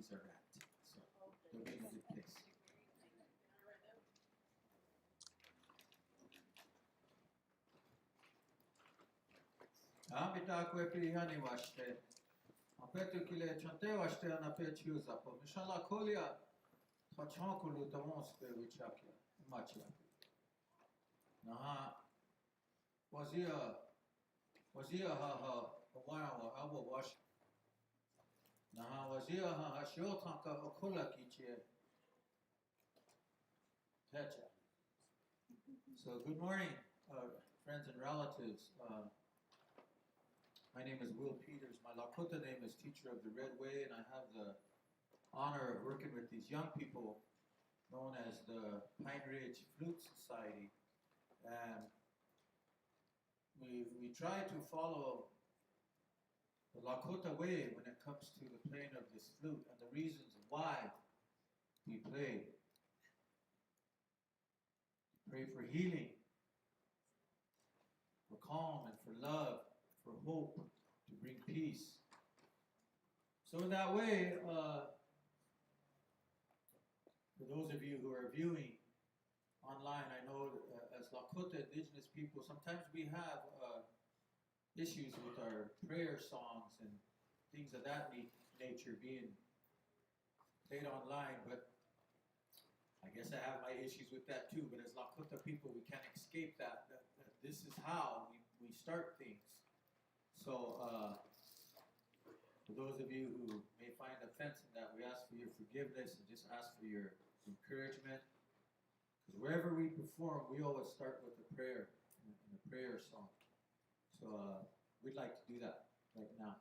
monkeys are at. So they'll be in a good place. Amitako epihani washte. Apetu kile chante washte anapetu zapo. Mishala kolia. Tachankulu tamonske wichakya. Machia. Naha. Wazia ha wa abo wash. Naha wazia ha shiotanka okula kichie. Techa. So good morning, friends and relatives. My name is Will Peters. My Lakota name is Teacher of the Red Way, and I have the honor of working with these young people known as the Pine Ridge Flute Society. And we try to follow the Lakota way when it comes to the playing of this flute and the reasons why we play. Pray for healing, for calm, and for love, for hope, to bring peace. So in that way, for those of you who are viewing online, I know as Lakota indigenous people, sometimes we have issues with our prayer songs and things of that nature being played online, but I guess I have my issues with that too. But as Lakota people, we can't escape that this is how we start things. So for those of you who may find offense in that, we ask for your forgiveness and just ask for your encouragement. Because wherever we perform, we always start with a prayer and a prayer song. So we'd like to do that right now.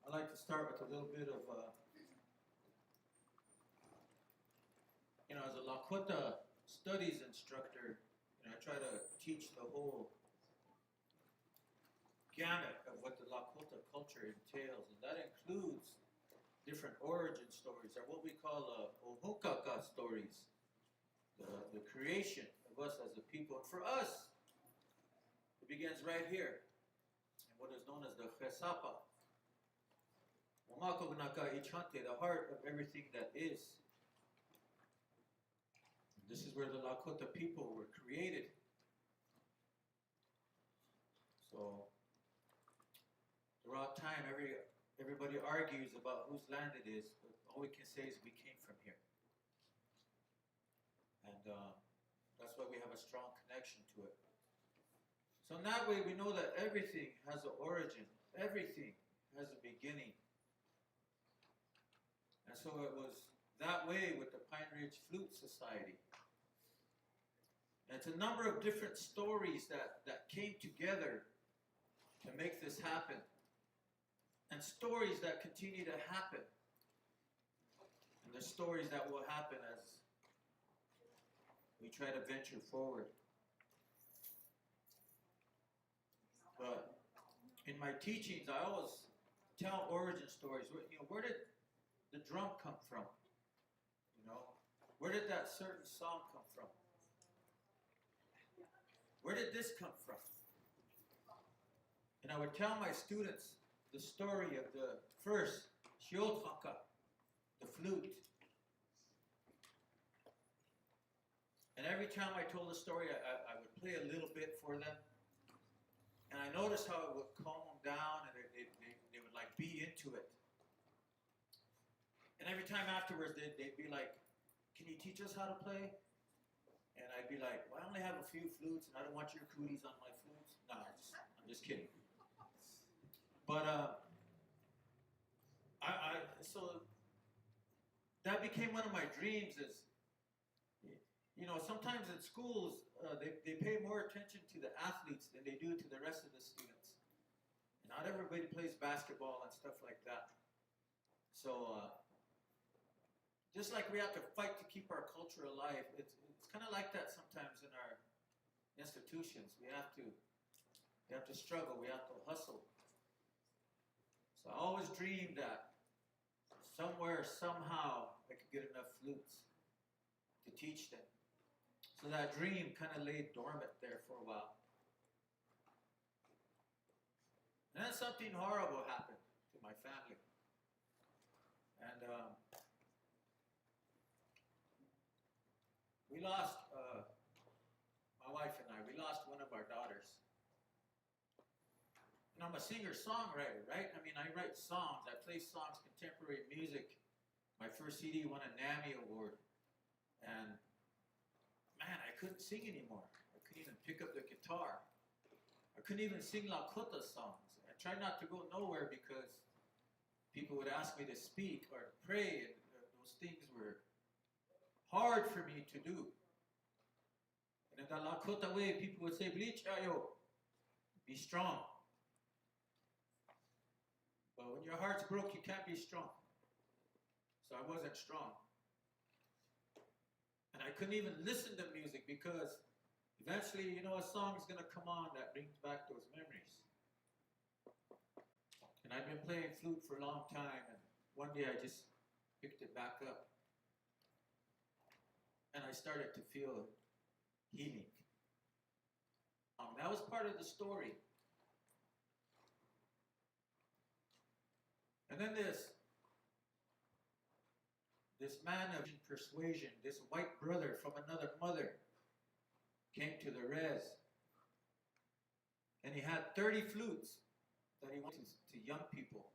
I'd like to start with a little bit of, as a Lakota studies instructor, I try to teach the whole gamut of what the Lakota culture entails, and that includes different origin stories, or what we call Ohokaka stories, the creation of us as a people. And for us, it begins right here. what is known as the Chesapa. The heart of everything that is. This is where the Lakota people were created. So throughout time, everybody argues about whose land it is, but all we can say is we came from here. And that's why we have a strong connection to it. So in that way, we know that everything has an origin. Everything has a beginning. And so it was that way with the Pine Ridge Flute Society. And it's a number of different stories that came together to make this happen. And stories that continue to happen. And the stories that will happen as we try to venture forward. But in my teachings, I always tell origin stories. Where did the drum come from? Where did that certain song come from? Where did this come from? And I would tell my students the story of the first shiotaka, the flute. And every time I told a story, I would play a little bit for them. And I noticed how it would calm them down and they would like be into it. And every time afterwards, they'd be like, can you teach us how to play? And I'd be like, well, I only have a few flutes and I don't want your cooties on my flutes. No, I'm just kidding. But so that became one of my dreams is, sometimes in schools, they pay more attention to the athletes than they do to the rest of the students. And not everybody plays basketball and stuff like that. So just like we have to fight to keep our culture alive, it's kind of like that sometimes in our institutions. We have to struggle, we have to hustle. So I always dreamed that somewhere, somehow, I could get enough flutes to teach them. So that dream kind of lay dormant there for a while. And then something horrible happened to my family. And we lost, my wife and I, we lost one of our daughters. And I'm a singer-songwriter, right? I mean, I write songs. I play songs, contemporary music. My first CD won a NAMI award. And man, I couldn't sing anymore. I couldn't even pick up the guitar. I couldn't even sing Lakota songs. I tried not to go nowhere because people would ask me to speak or to pray, and those things were hard for me to do. And in the Lakota way, people would say, "Blichayo, be strong." But when your heart's broke, you can't be strong. So I wasn't strong. And I couldn't even listen to music because eventually, a song is going to come on that brings back those memories. And I've been playing flute for a long time, and one day I just picked it back up. And I started to feel healing. That was part of the story. And then this man of persuasion, this white brother from another mother, came to the res. And he had 30 flutes that he wanted to young people.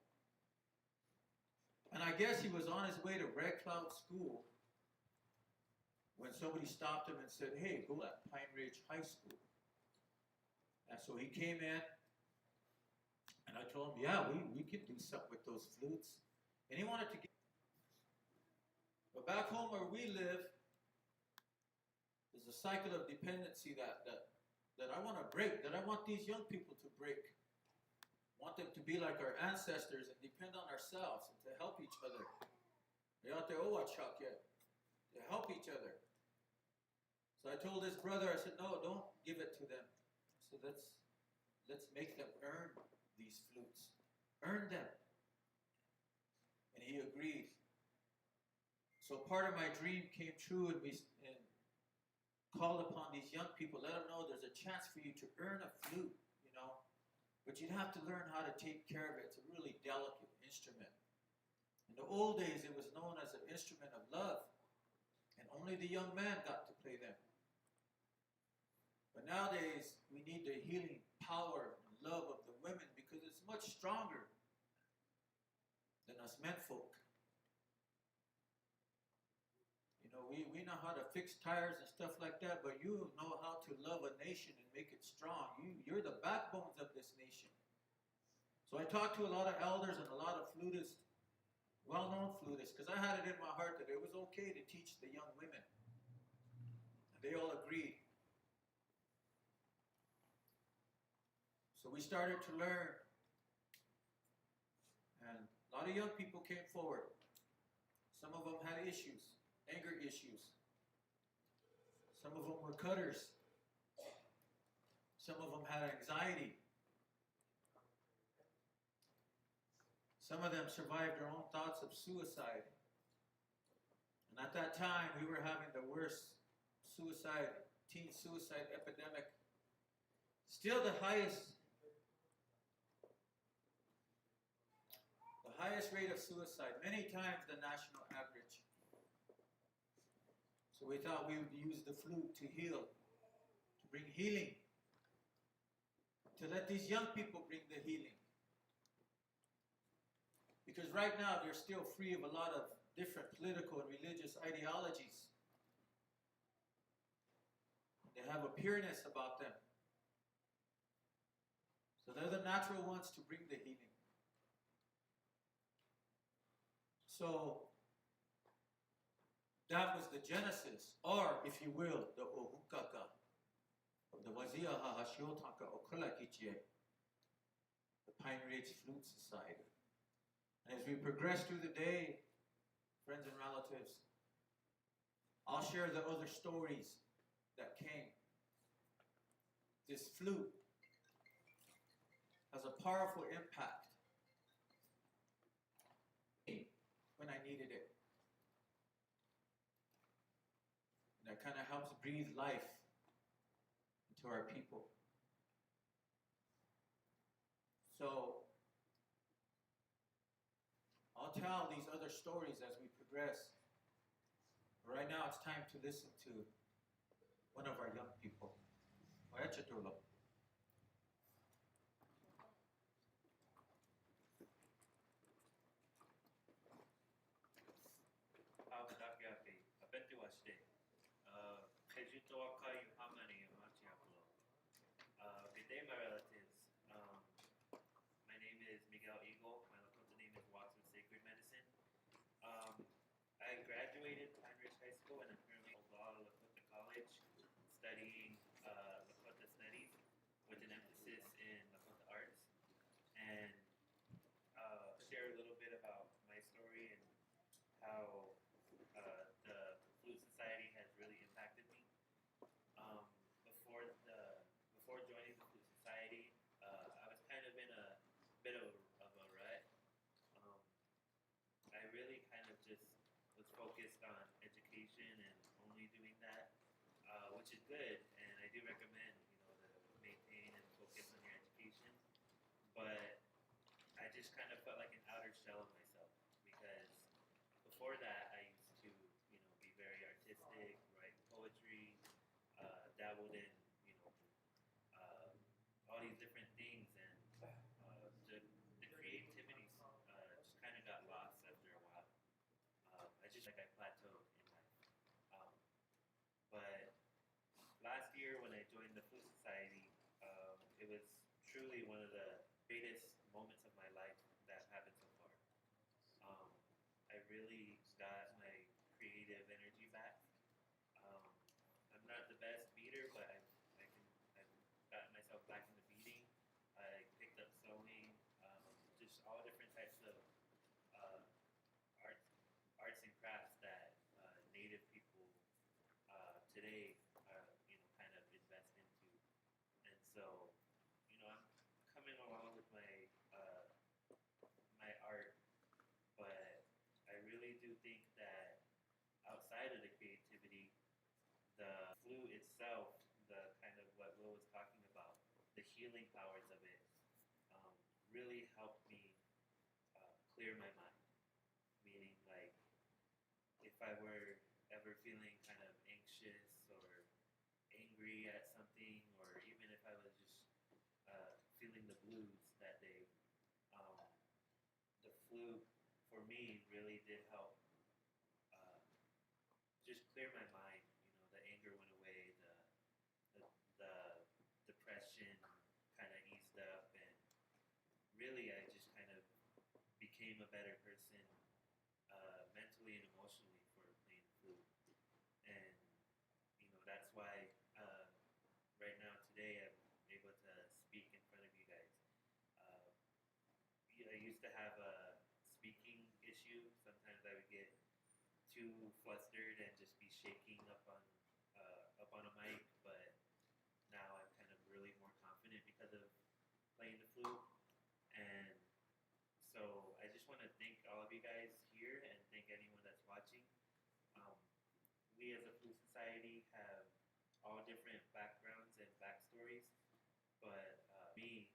And I guess he was on his way to Red Cloud School when somebody stopped him and said, "Hey, go to Pine Ridge High School." And so he came in, and I told him, "Yeah, we could do something with those flutes." And he wanted to get. But back home where we live, there's a cycle of dependency that I want to break, that I want these young people to break. I want them to be like our ancestors and depend on ourselves and to help each other. To help each other. So I told this brother, I said, "No, don't give it to them." So let's make them earn these flutes. Earn them. And he agreed. So part of my dream came true, and we called upon these young people, let them know there's a chance for you to earn a flute, But you'd have to learn how to take care of it. It's a really delicate instrument. In the old days, it was known as an instrument of love, and only the young man got to play them. But nowadays, we need the healing power and love of the women because it's much stronger than us men folk. You know, we know how to fix tires and stuff like that, but you know how to love a nation and make it strong. You're the backbones of this nation. So I talked to a lot of elders and a lot of flutists, well-known flutists, because I had it in my heart that it was okay to teach the young women. And they all agreed. So we started to learn, and a lot of young people came forward. Some of them had issues, anger issues. Some of them were cutters. Some of them had anxiety. Some of them survived their own thoughts of suicide. And at that time, we were having the worst teen suicide epidemic. Still the highest rate of suicide, many times the national average. So we thought we would use the flute to heal, to bring healing, to let these young people bring the healing. Because right now they're still free of a lot of different political and religious ideologies. They have a pureness about them. So they're the natural ones to bring the healing. So that was the genesis, or if you will, the ohukaka of the Wazia Hahashiotanka Okulakichie, the Pine Ridge Flute Society. And as we progress through the day, friends and relatives, I'll share the other stories that came. This flute has a powerful impact when I needed it. And that kind of helps breathe life into our people. So I'll tell these other stories as we progress. But right now it's time to listen to one of our young people. Oyachaturlo. Good day, my relatives. My name is Miguel Eagle. My Lakota name is Watson Sacred Medicine. I graduated Pine Ridge High School and I'm currently at Lakota College studying Lakota studies with an emphasis in Lakota arts. And share a little bit about my story and how the Flute Society has really impacted me. Before joining the Flute Society, I was kind of in a bit of a rut. I really kind of just was focused on education and only doing that, which is good, and I do recommend, to maintain and focus on your education. But I just kind of felt like an outer shell of myself because before that I used to, be very artistic, write poetry, dabbled in, all these different things, and the creativity just kind of got lost after a while. I just like I plateaued in life. But last year when I joined the Flute Society, it was truly one of the greatest moments of my life that happened so far. I really got my creative energy back. I'm not the best beater, but I've gotten myself back into beating. I picked up sewing, just all different types of arts and crafts that Native people today kind of invest into. And so, I'm coming along with my my art, but I really do think that outside of the creativity, the flute itself, the kind of what Will was talking about, the healing powers of it, clear my mind. Meaning, like, if I were ever feeling kind of anxious or angry at something, or even if I was just feeling the blues that day, um, the flute for me really did help uh, just clear my mind. You know, the anger went away, the depression kind of eased up, and really I just kind of became a better person mentally and emotionally for playing the flute. And you know that's why right now today I'm able to speak in front of you guys. Uh, I used to have a speaking issue. Sometimes I would get too flustered and just be shaking up on a mic, but now I'm kind of really more confident because of playing the flute. And so I just want to thank all of you guys here and thank anyone that's watching. Um, we as a Flute Society have all different backgrounds and backstories, but me,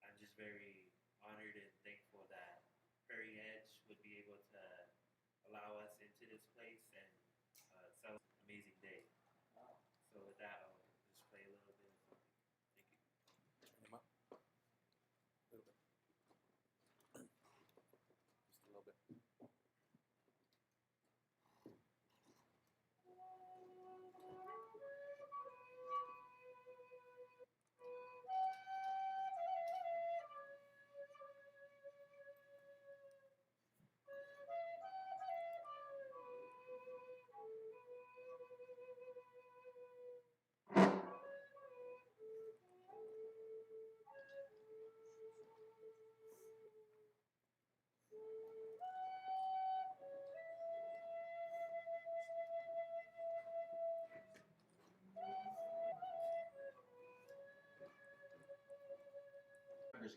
I'm just very honored and thankful that Prairie Edge would be able to allow us into this place and celebrate an amazing day. So with that, I'll just play a little bit of something. Thank you. Him up. A little bit. Just a little bit.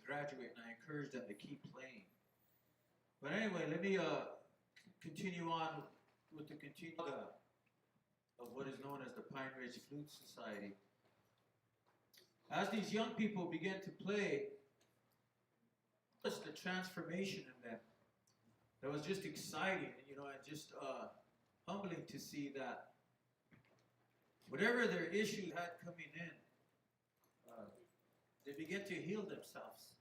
Graduate, and I encourage them to keep playing. But anyway, let me continue on with the of what is known as the Pine Ridge Flute Society. As these young people began to play, just the transformation in them. That was just exciting, you know, and just humbling to see that whatever their issues had coming in, they began to heal themselves.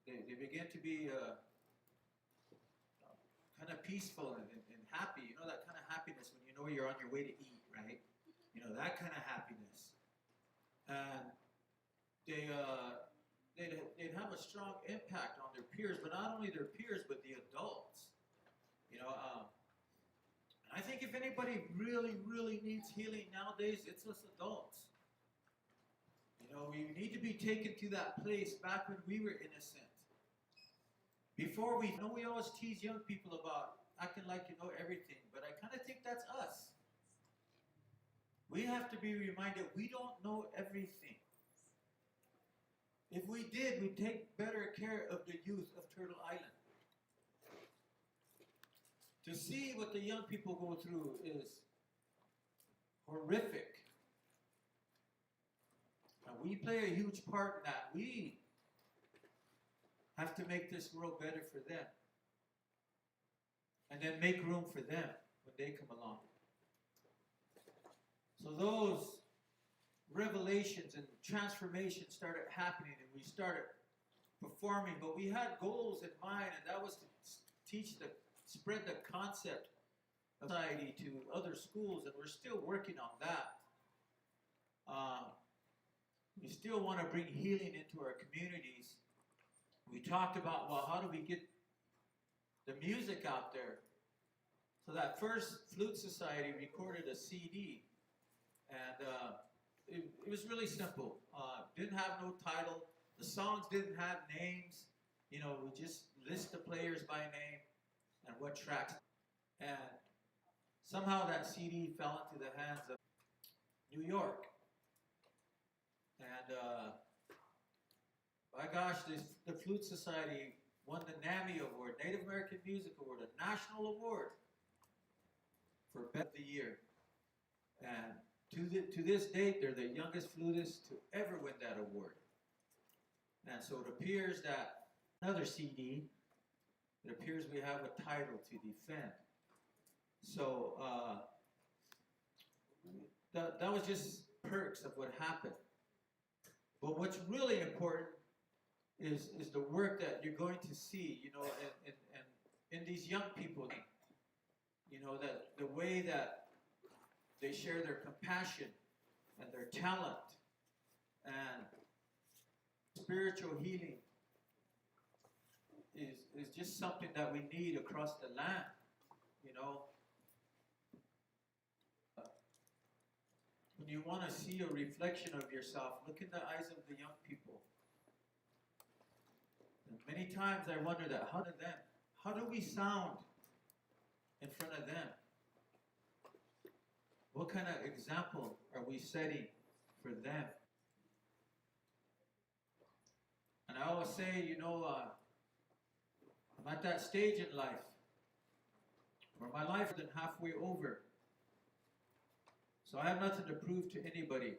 They began to be kind of peaceful and happy. You know, that kind of happiness when you know you're on your way to eat, right? You know, that kind of happiness. And they'd have a strong impact on their peers, but not only their peers, but the adults. You know, I think if anybody really, really needs healing nowadays, it's us adults. You know, we need to be taken to that place back when we were innocent. Before we know, we always tease young people about acting like you know everything, but I kind of think that's us. We have to be reminded we don't know everything. If we did, we'd take better care of the youth of Turtle Island. To see what the young people go through is horrific. And we play a huge part in that. We have to make this world better for them. And then make room for them when they come along. So those revelations and transformations started happening, and we started performing, but we had goals in mind, and that was to spread the concept of society to other schools, and we're still working on that. We still want to bring healing into our communities. We talked about, well, how do we get the music out there? So that first Flute Society recorded a CD, and it was really simple. Didn't have no title. The songs didn't have names. You know, we just list the players by name and what tracks. And somehow that CD fell into the hands of New York. And by gosh, the Flute Society won the NAMI Award, Native American Music Award, a national award for Best of the Year. And to this date, they're the youngest flutists to ever win that award. And so it appears that another CD. It appears we have a title to defend. So that was just perks of what happened. But what's really important is the work that you're going to see, you know, and in these young people, you know, that the way that they share their compassion and their talent and spiritual healing is just something that we need across the land, you know. When you want to see a reflection of yourself, look in the eyes of the young people. And many times I wonder that, how do we sound in front of them? What kind of example are we setting for them? And I always say, you know, I'm at that stage in life where my life is halfway over. So I have nothing to prove to anybody.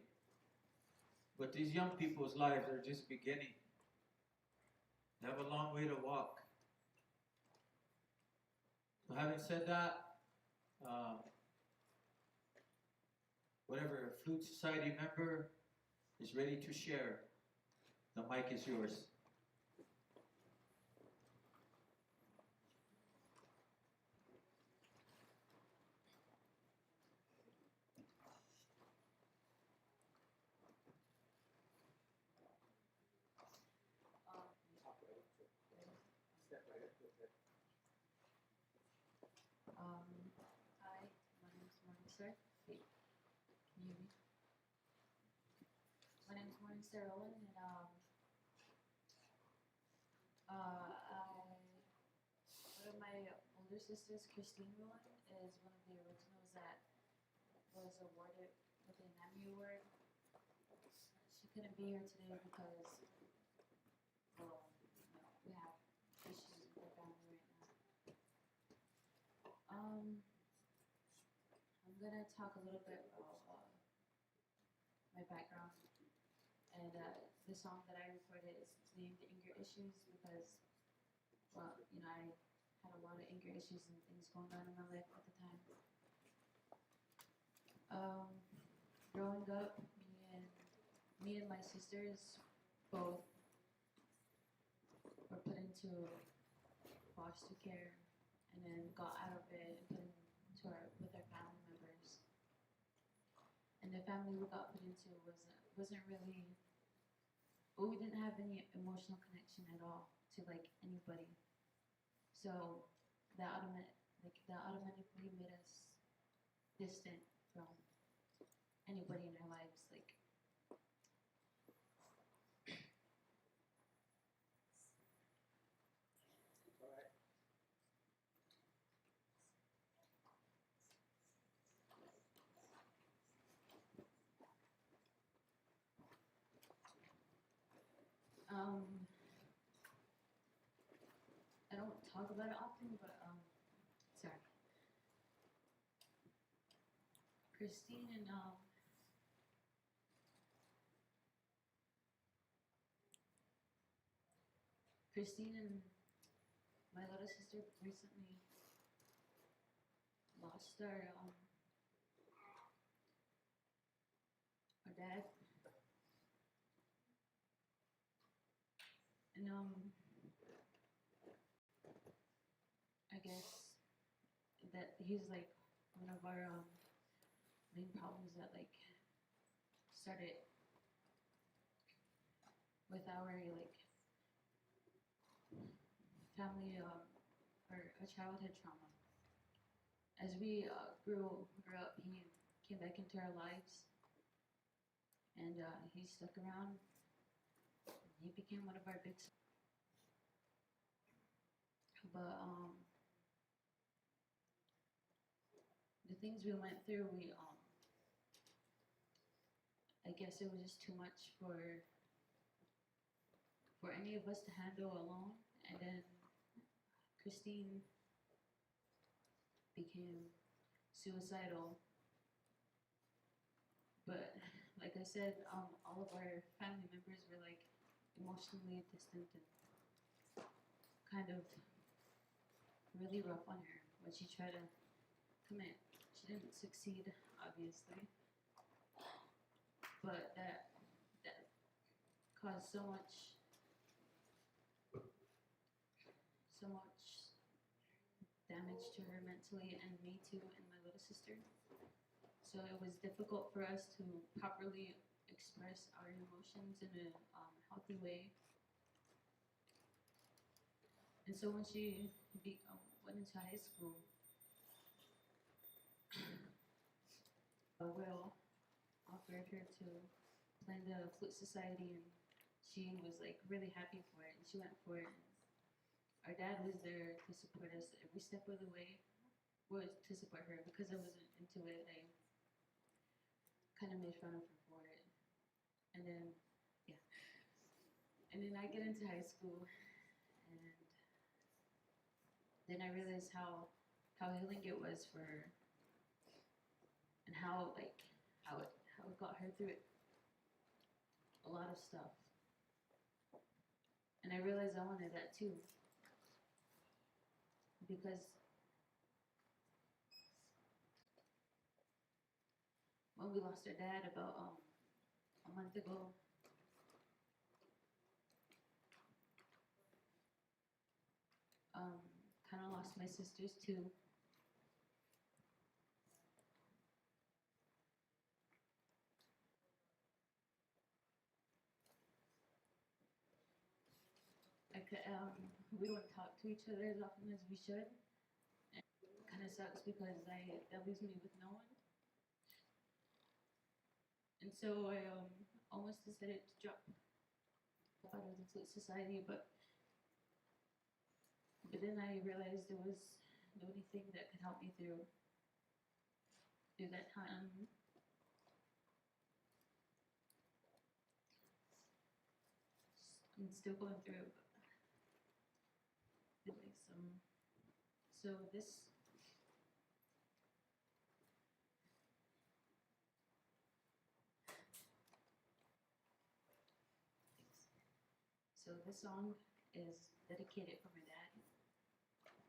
But these young people's lives are just beginning. They have a long way to walk. So having said that, whatever Flute Society member is ready to share, the mic is yours. Hi, my name is Morningstar. Wait, can you hear me? My name is Morningstar Owen, and one of my older sisters, Christine Owen, is one of the originals that was awarded with an Emmy Award. She couldn't be here today because, well, you know, we have issues with her family right now. I'm gonna talk a little bit about my background, and the song that I recorded is named "Anger Issues" because, well, you know, I had a lot of anger issues and things going on in my life at the time. Growing up, me and my sisters both were put into foster care and then got out of it and put into with our family members. And the family we got put into wasn't really, well, we didn't have any emotional connection at all to like anybody. So that automatically made us distant from anybody in our lives. Like, I don't talk about it often, but sorry. Christine and my little sister recently lost our dad, and I guess that he's like one of our main problems that like started with our like family or a childhood trauma. As we grew up, he came back into our lives, and he stuck around. He became one of our big. But the things we went through, I guess it was just too much for any of us to handle alone. And then Christine became suicidal. But like I said, all of our family members were like emotionally distant, and kind of really rough on her when she tried to commit. She didn't succeed, obviously, but that caused so much damage to her mentally, and me too, and my little sister. So it was difficult for us to properly express our emotions in a healthy way. And so when she went into high school, Will offered her to play in the Flute Society, and she was like really happy for it, and she went for it. Our dad was there to support us every step of the way, was to support her because I wasn't into it. I kind of made fun of her for it, and then I get into high school, and then I realized how healing it was for her, and how it got her through a lot of stuff. And I realized I wanted that too, because when we lost our dad about a month ago, kind of lost my sisters too. We don't talk to each other as often as we should. And it kind of sucks because that leaves me with no one. And so I almost decided to drop out of the Flute Society, but then I realized it was the only thing that could help me through that time. I'm still going through it, but like so this song is dedicated for my dad, and I can't.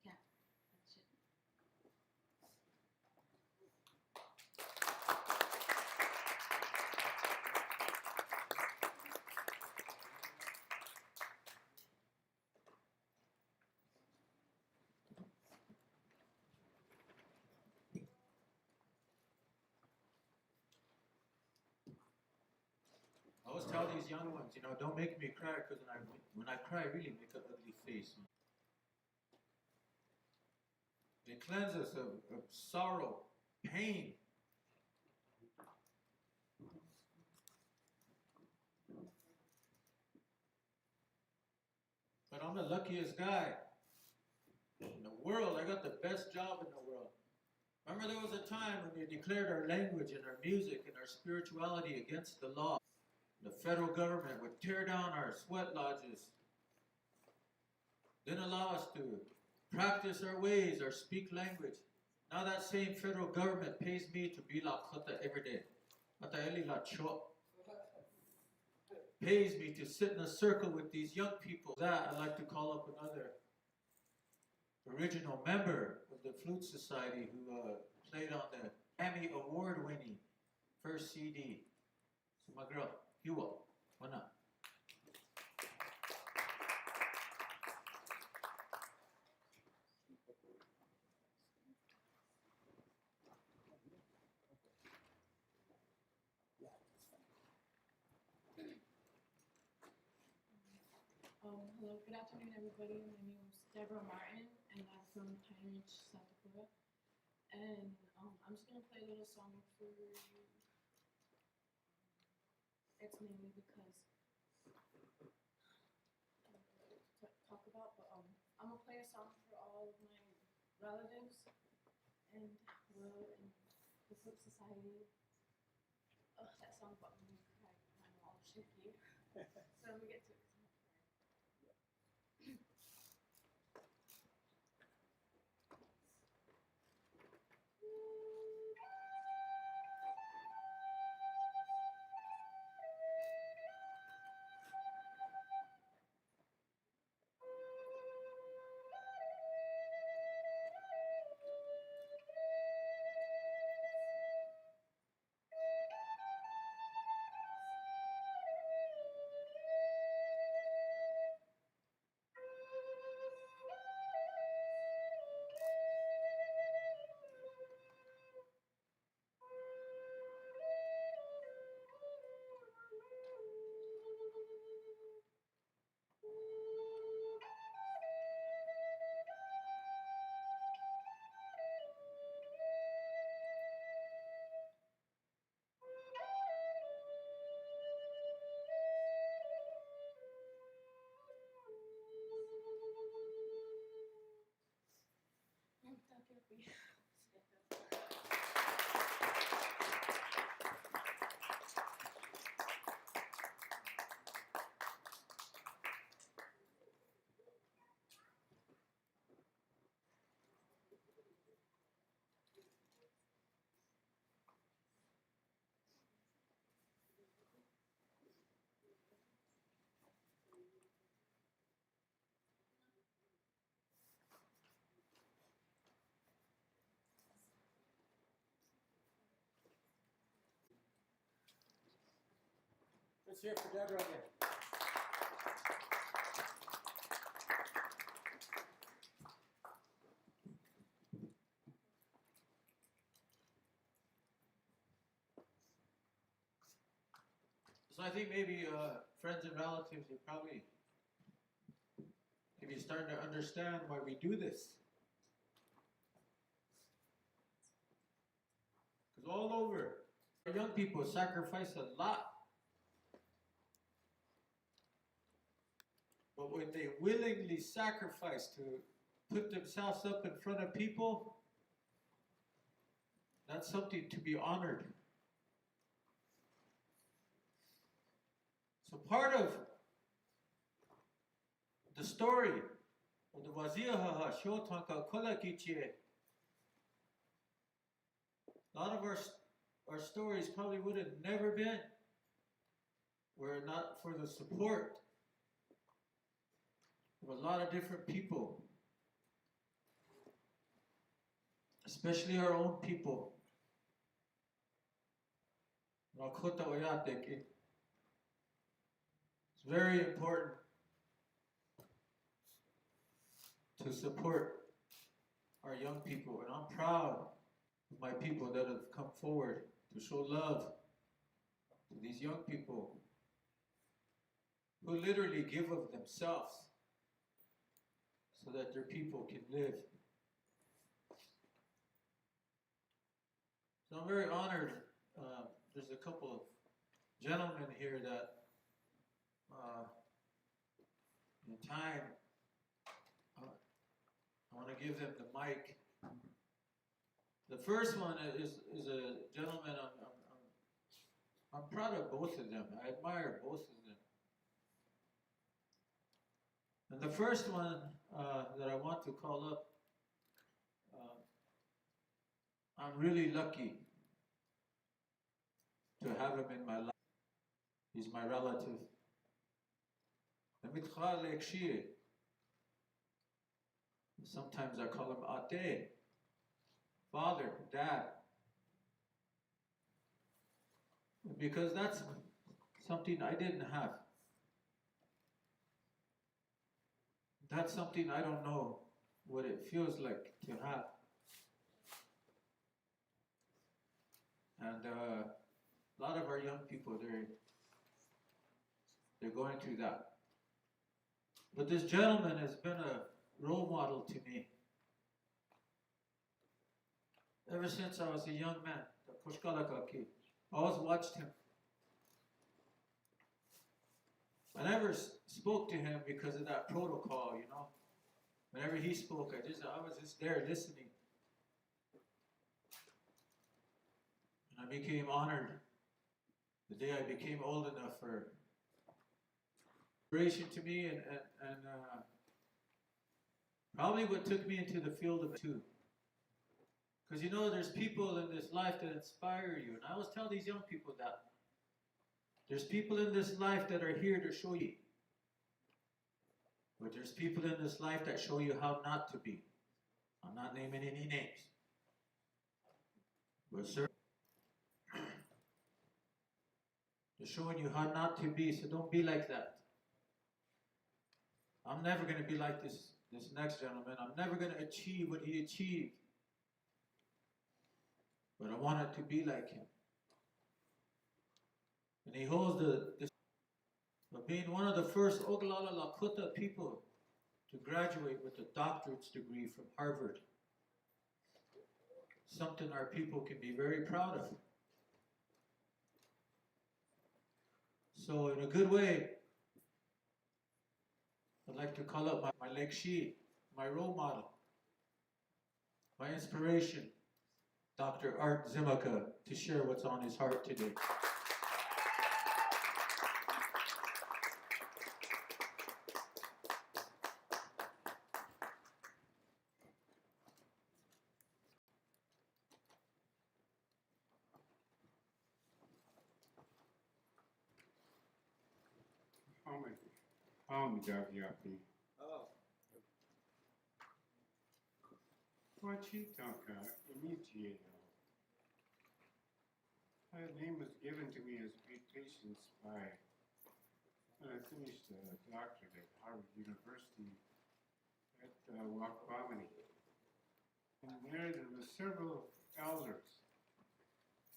That's it. I always tell these young ones, don't make me cry, because when I cry, I really make an ugly face. They cleanse us of sorrow, pain. But I'm the luckiest guy in the world. I got the best job in the world. Remember, there was a time when they declared our language and our music and our spirituality against the law. The federal government would tear down our sweat lodges, didn't allow us to practice our ways or speak language. Now that same federal government pays me to be Lakota every day. Ataeli la cho. Pays me to sit in a circle with these young people. That I'd like to call up another original member of the Flute Society who played on the Emmy Award-winning first CD. So my girl, Hiwa, why not? Hello, good afternoon, everybody. My name is Deborah Martin, and I'm from Pine Ridge, South Dakota. And I'm just gonna play a little song for you. It's mainly because to talk about, but I'm gonna play a song for all of my relatives and well, in the Flute Society. Oh, that song got me crying. I'm all shaky. So let me get to it. Let's hear it for Deborah again. So I think maybe friends and relatives are probably maybe starting to understand why we do this. Because all over, our young people sacrifice a lot. But when they willingly sacrifice to put themselves up in front of people, that's something to be honored. So part of the story of the Waziahaha Shotanka Kolakichie, a lot of our stories probably would have never been were it not for the support of a lot of different people, especially our own people. Lakota Oyatek, it's very important to support our young people, and I'm proud of my people that have come forward to show love to these young people who literally give of themselves so that their people can live. So I'm very honored. There's a couple of gentlemen here that in time I want to give them the mic. The first one is a gentleman I'm proud of both of them. I admire both of them. And the first one that I want to call up. I'm really lucky to have him in my life. He's my relative. Sometimes I call him Ate, father, dad. Because that's something I didn't have. That's something I don't know what it feels like to have. And a lot of our young people, they're going through that. But this gentleman has been a role model to me ever since I was a young man. I always watched him. I never spoke to him because of that protocol, you know. Whenever he spoke, I was just there listening. And I became honored the day I became old enough for inspiration to me, and probably what took me into the field of it too. Because you know, there's people in this life that inspire you, and I always tell these young people that there's people in this life that are here to show you, but there's people in this life that show you how not to be. I'm not naming any names, but sir, they're showing you how not to be. So don't be like that. I'm never going to be like this next gentleman. I'm never going to achieve what he achieved. But I wanted to be like him. And he holds this of being one of the first Oglala Lakota people to graduate with a doctorate's degree from Harvard. Something our people can be very proud of. So in a good way, I'd like to call up my Lekshi, my role model, my inspiration, Dr. Art Zimaka, to share what's on his heart today. Oh. Wachitaka, Imichio. My name was given to me as great patience by when I finished a doctorate at Harvard University at Wakwamani. And there were several elders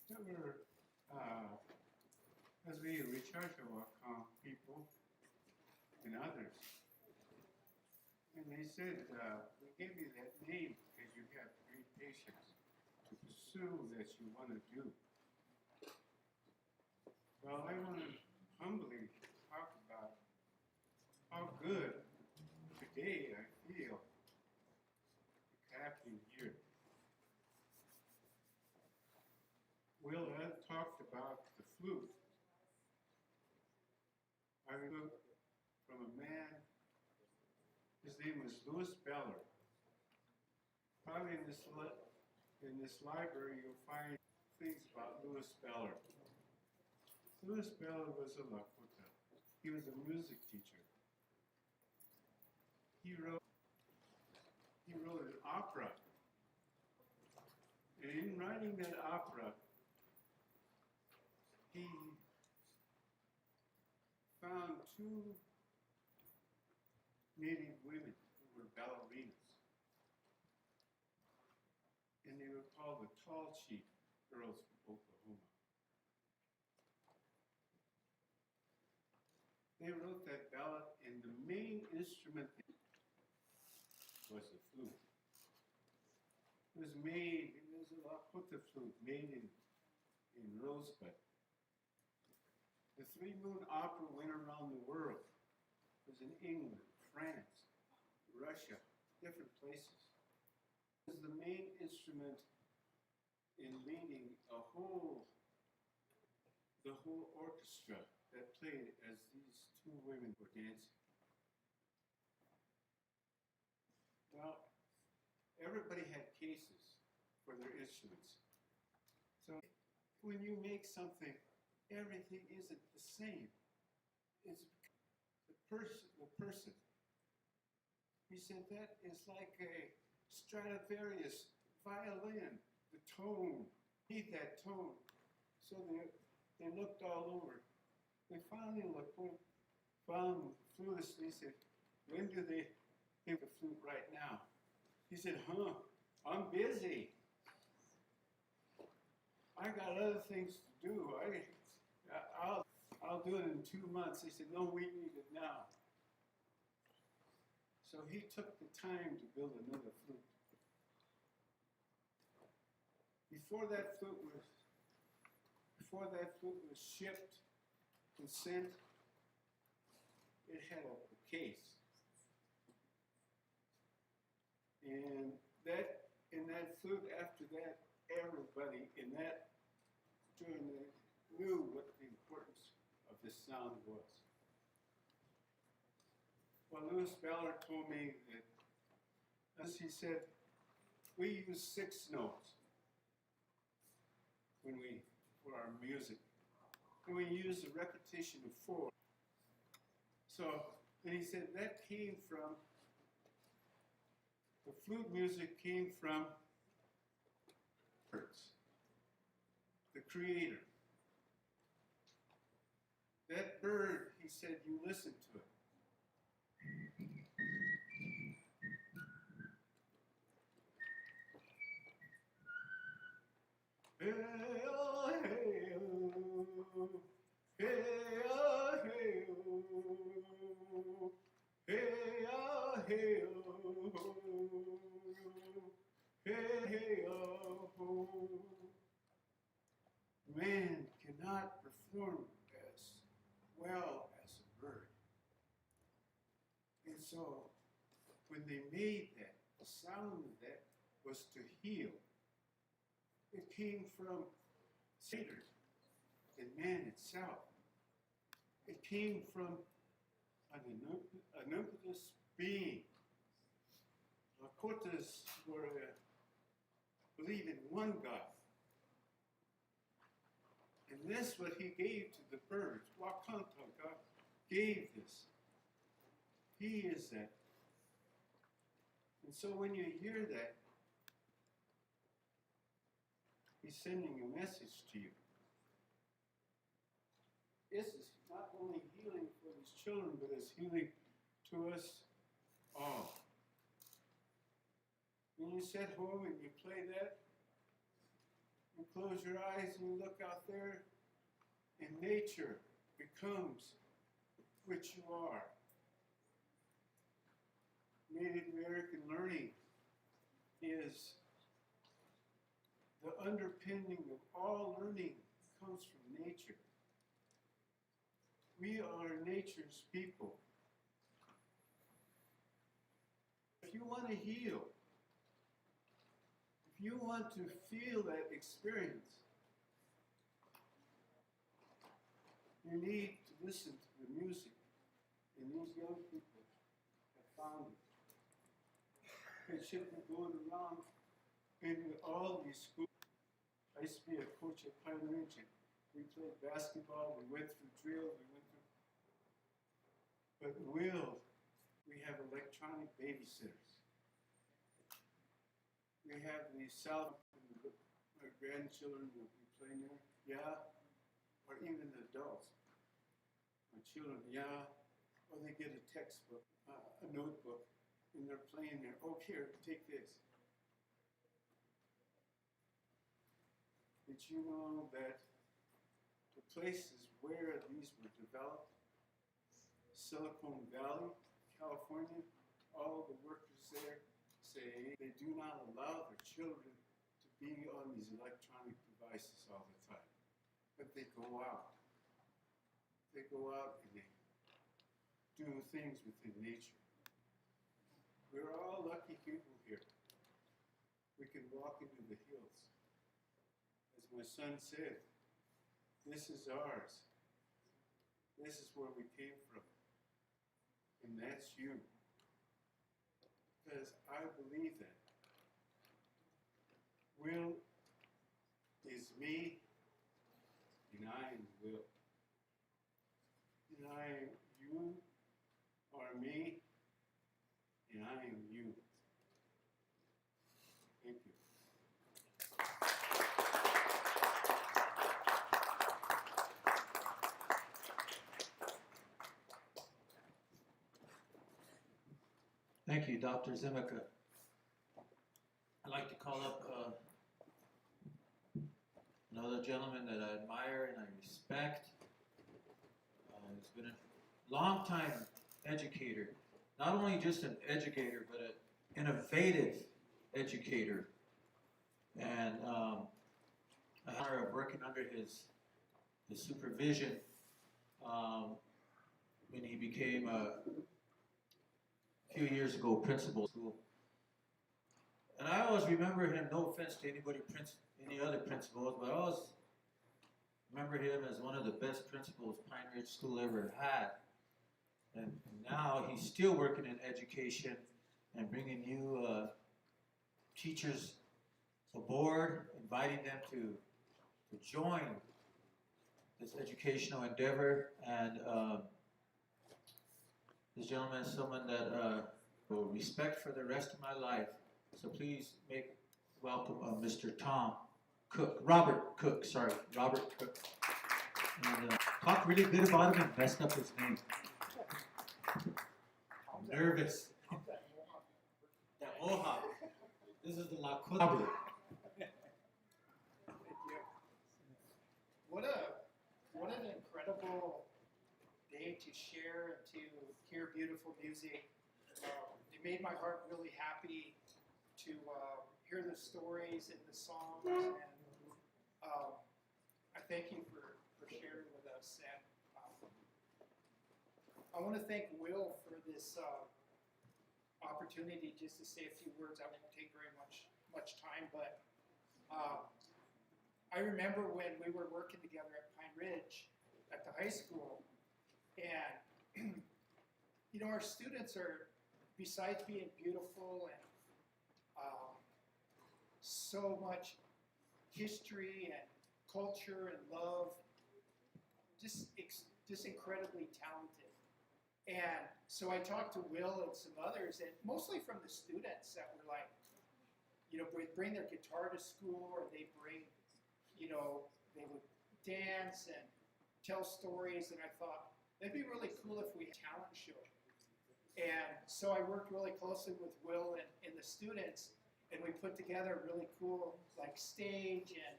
that were, as we Richacha Wakam people and others. And they said, we gave you that name because you have great patience to pursue that you want to do. Well, I want to humbly talk about how good today I feel happening here. Will Ed talked about the flute. I looked from a man, his name was Louis Beller. Probably in this library you'll find things about Louis Beller. Louis Beller was a Lakota. He was a music teacher. He wrote an opera. And in writing that opera, he found two Native women who were ballerinas. And they were called the Tall Chief Girls from Oklahoma. They wrote that ballad, and the main instrument was the flute. It was a Lakota flute made in rosebud. The Three Moon Opera went around the world. It was in England, France, Russia, different places. It was the main instrument in leading the whole orchestra that played as these two women were dancing. Well, everybody had cases for their instruments. So when you make something, everything isn't the same. It's the person. He said that is like a Stradivarius violin, the tone, need that tone. So they looked all over. They finally found the flutist. They said, when do they give the flute right now? He said, I'm busy. I got other things to do. I'll do it in 2 months. They said, no, we need it now. So he took the time to build another flute. Before that flute was shipped and sent, it had a case. And in that flute, after that, everybody in that knew what the importance of this sound was. Well, Louis Ballard told me that, as he said, we use 6 notes for our music. And we use a repetition of 4. So, and he said that came from, the flute music came from birds, the creator. That bird, he said, you listen to it. Hey, oh, hey, oh. Hey, oh, hey, oh. Hey, oh, hey, oh. Hey, hey, oh. Man cannot perform as well as a bird. And so, when they made that, the sound of that was to heal. It came from Satan and man itself. It came from an omnipotent being. Lakotas believe in one God. And this what he gave to the birds. Wakanta, God gave this. He is that. And so when you hear that, he's sending a message to you. This is not only healing for his children, but it's healing to us all. When you sit home and you play that, you close your eyes and you look out there, and nature becomes what you are. Native American learning is the underpinning of all learning comes from nature. We are nature's people. If you want to heal, if you want to feel that experience, you need to listen to the music. And these young people have found it. They should be going around in all these schools. I used to be a coach at Pine Ridge. We played basketball, we went through drills, but we have electronic babysitters. We have the South, our grandchildren will be playing there, yeah, or even the adults. My children, yeah, or they get a textbook, a notebook, and they're playing there. Oh, here, take this. Did you know that the places where these were developed, Silicon Valley, California, all the workers there say they do not allow their children to be on these electronic devices all the time. But they go out. They go out and they do things within nature. We're all lucky people here. We can walk into the hills. As my son said, this is ours. This is where we came from. And that's you. Because I I believe that Will is me, and I am Will. And you are me, and I am you. Thank you. Thank you, Dr. Zimica. I'd like to call up another gentleman that I admire and I respect. He's been a long-time educator, not only just an educator, but an innovative educator. And I had the honor of working under his supervision when he became a few years ago principal school. And I always remember him, no offense to any other principals, but I always remember him as one of the best principals Pine Ridge School ever had. And now he's still working in education and bringing new teachers aboard, inviting them to join this educational endeavor. And this gentleman is someone that will respect for the rest of my life. So please make welcome Mr. Robert Cook. And talk really good about him and messed up his name. I'm nervous. That Mohawk. This is the Lakota. What an incredible day to share and to hear beautiful music. It made my heart really happy to hear the stories and the songs, and I thank you for sharing with us. And I want to thank Will for this opportunity just to say a few words. I won't take very much time, but I remember when we were working together at Pine Ridge at the high school, and our students are, besides being beautiful and so much history and culture and love, just incredibly talented. And so I talked to Will and some others, and mostly from the students that were like, bring their guitar to school, or they bring, they would dance and tell stories. And I thought, it'd be really cool if we had a talent show. And so I worked really closely with Will and the students, and we put together a really cool stage, and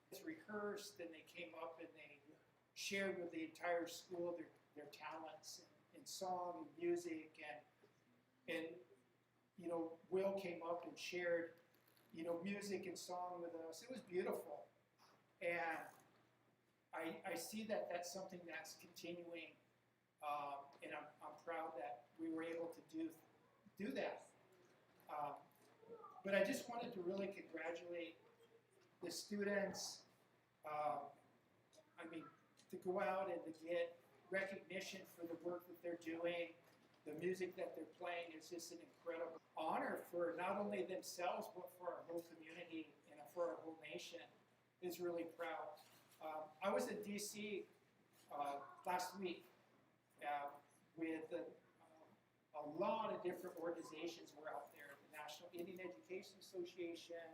it's rehearsed, and they came up and they shared with the entire school their talents in song and music, and Will came up and shared music and song with us. It was beautiful, and I see that that's something that's continuing, and I'm proud that we were able to do that. But I just wanted to really congratulate the students. To go out and to get recognition for the work that they're doing, the music that they're playing is just an incredible honor for not only themselves, but for our whole community and for our whole nation. Is really proud. I was in D.C. Last week with a lot of different organizations were out there. The National Indian Education Association,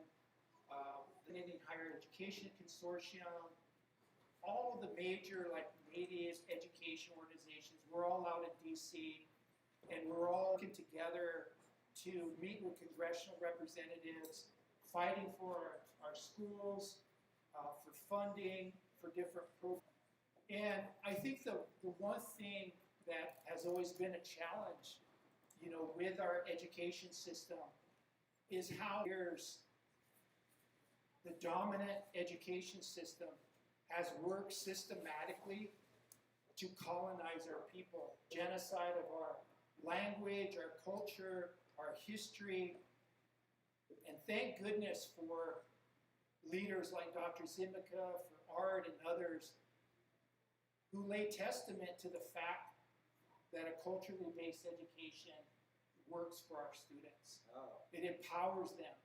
the Indian Higher Education Consortium, all the major Native education organizations. We're all out in D.C. and we're all working together to meet with congressional representatives, fighting for our schools, for funding, for different programs. And I think the one thing that has always been a challenge, with our education system is how the dominant education system has worked systematically to colonize our people. Genocide of our language, our culture, our history. And thank goodness for leaders like Dr. Zimica, for Art and others who lay testament to the fact that a culturally based education works for our students. It empowers them.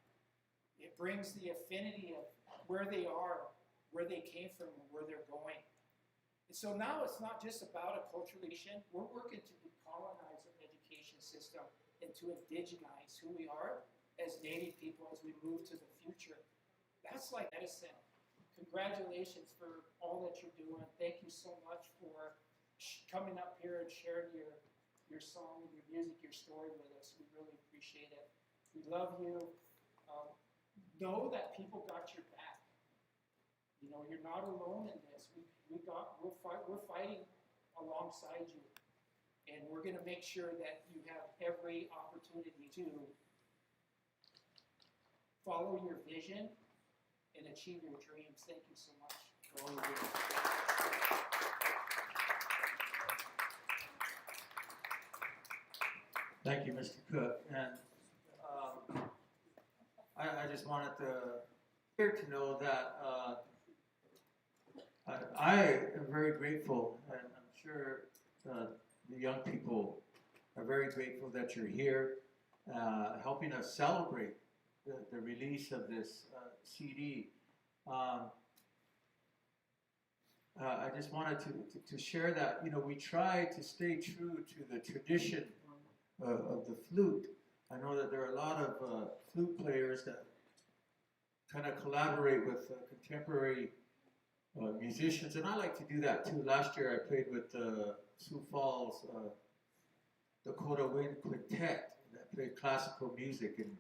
It brings the affinity of where they are, where they came from, and where they're going. And so now it's not just about a culturalization. We're working to decolonize our education system and to indigenize who we are as Native people as we move to the future. That's like medicine. Congratulations for all that you're doing. Thank you so much for coming up here and sharing your song and your music, your story with us. We really appreciate it. We love you. Know that people got your back. You know, you're not alone in this. We're fighting alongside you. And we're going to make sure that you have every opportunity to follow your vision and achieve your dreams. Thank you so much for all you do. Thank you, Mr. Cook. And I just wanted to know that I am very grateful, and I'm sure the young people are very grateful that you're here, helping us celebrate the release of this CD. I just wanted to share that, you know, we try to stay true to the tradition of the flute. I know that there are a lot of flute players that kind of collaborate with contemporary musicians, and I like to do that too. Last year I played with Sioux Falls Dakota Wind Quintet that played classical music, and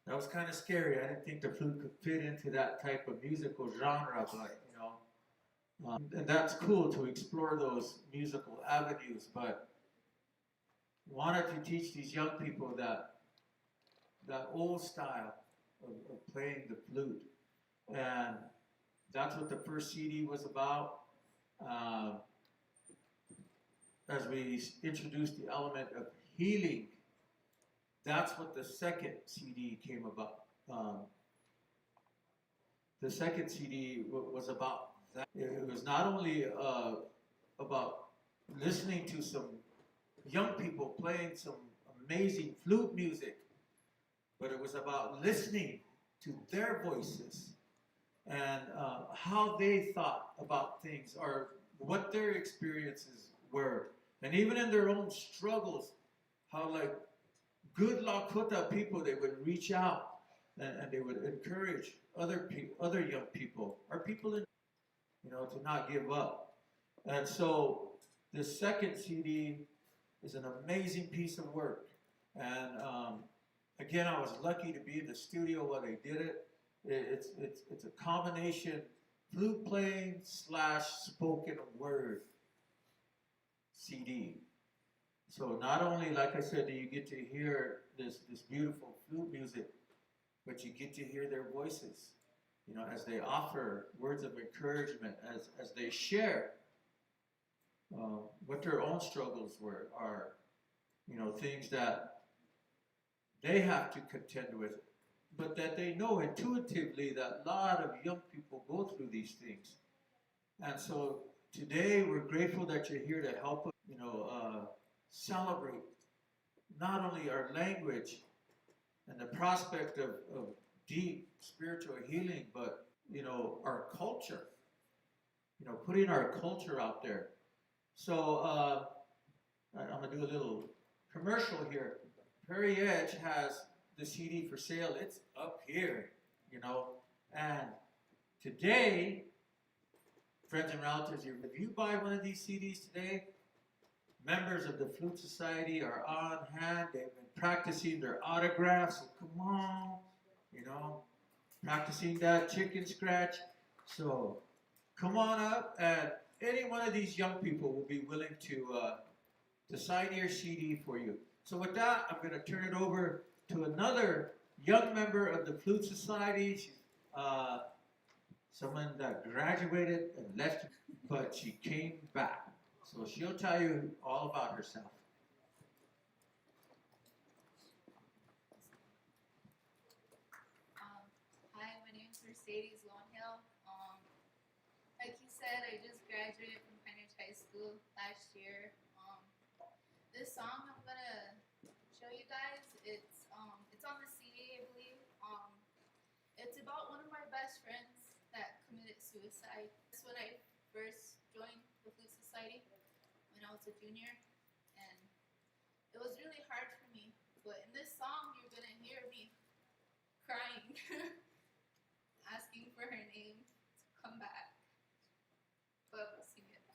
that was kind of scary. I didn't think the flute could fit into that type of musical genre, but you know, and that's cool to explore those musical avenues. But wanted to teach these young people that old style of playing the flute, and that's what the first CD was about. As we introduced the element of healing, that's what the second CD came about. The second CD was about that. It was not only about listening to some young people playing some amazing flute music, but it was about listening to their voices and how they thought about things or what their experiences were. And even in their own struggles, how like good Lakota people, they would reach out and they would encourage other young people or people in, you know, to not give up. And so the second CD is an amazing piece of work. And again, I was lucky to be in the studio while they did it. It's a combination flute playing / spoken word CD. So not only, like I said, do you get to hear this beautiful flute music, but you get to hear their voices, you know, as they offer words of encouragement, as they share what their own struggles are, you know, things that they have to contend with, but that they know intuitively that a lot of young people go through these things. And so today we're grateful that you're here to help us, you know, celebrate not only our language and the prospect of deep spiritual healing, but, you know, our culture, you know, putting our culture out there. So I'm going to do a little commercial here. Prairie Edge has the CD for sale. It's up here, you know. And today, friends and relatives, if you buy one of these CDs today, members of the Flute Society are on hand. They've been practicing their autographs. So come on, you know, practicing that chicken scratch. So come on up, and any one of these young people will be willing to sign your CD for you. So with that, I'm going to turn it over to another young member of the Flute Society. She's someone that graduated and left, but she came back. So she'll tell you all about herself. Hi, my name is Mercedes Lonehill. Like he said, I just graduated from Pine Ridge High School last year. This song I'm gonna about one of my best friends that committed suicide. That's when I first joined the Flute Society when I was a junior, and it was really hard for me. But in this song, you're gonna hear me crying, asking for her name to come back. But we'll sing it.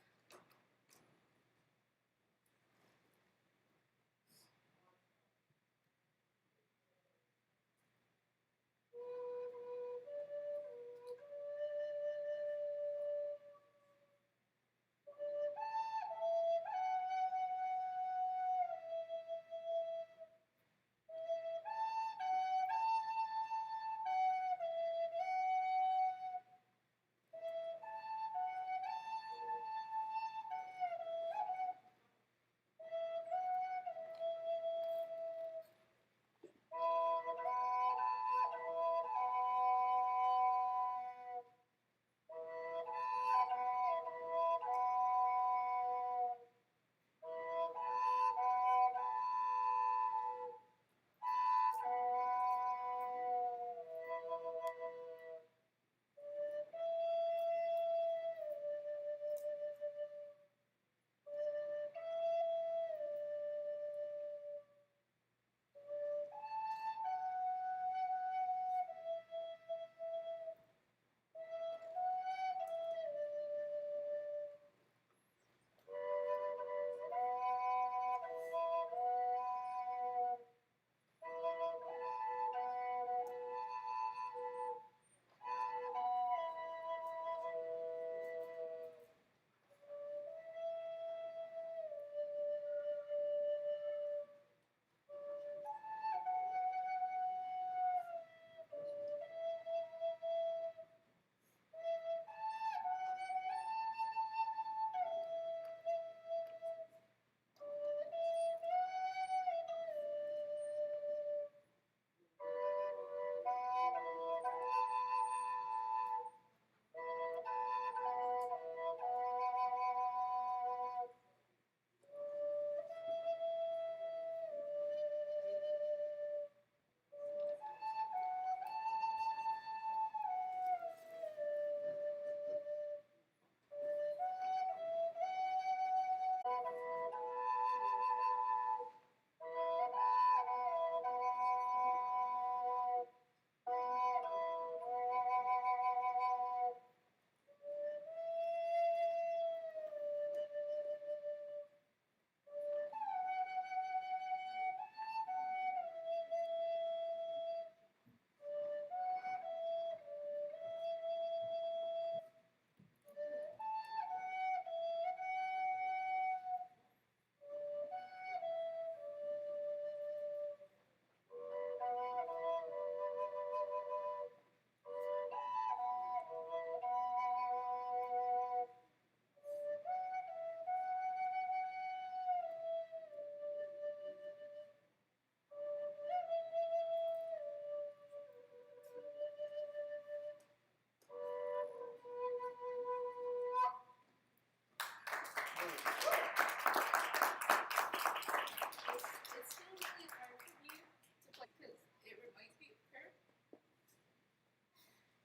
It's still really hard for me to play because it reminds me of her.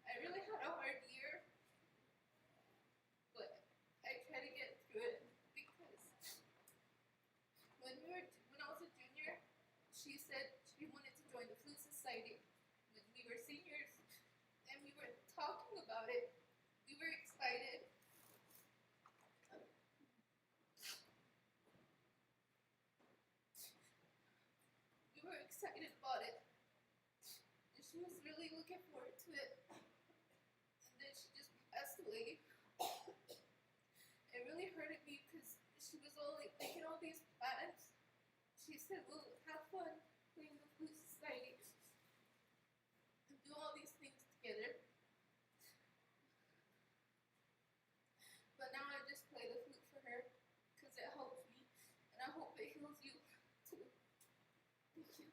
I really had a hard year, but I try to get through it because when I was a junior, she said she wanted to join the Flute Society. When we were seniors and we were talking about it, we were excited. We were excited about it. And she was really looking forward to it. And then she just passed away. It really hurted me because she was all like making all these plans. She said, "We'll have fun playing the Flute Society and do all these things together." But now I just play the flute for her because it helps me, and I hope it heals you too. Thank you.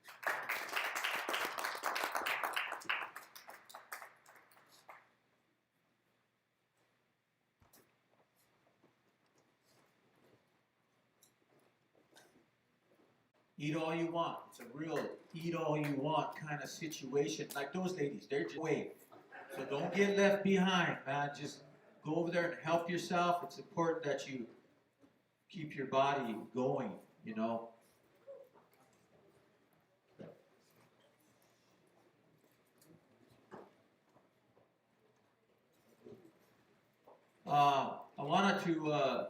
Eat all you want. It's a real eat all you want kind of situation. Like those ladies, they're just away. So don't get left behind, man. Just go over there and help yourself. It's important that you keep your body going, you know. I wanted to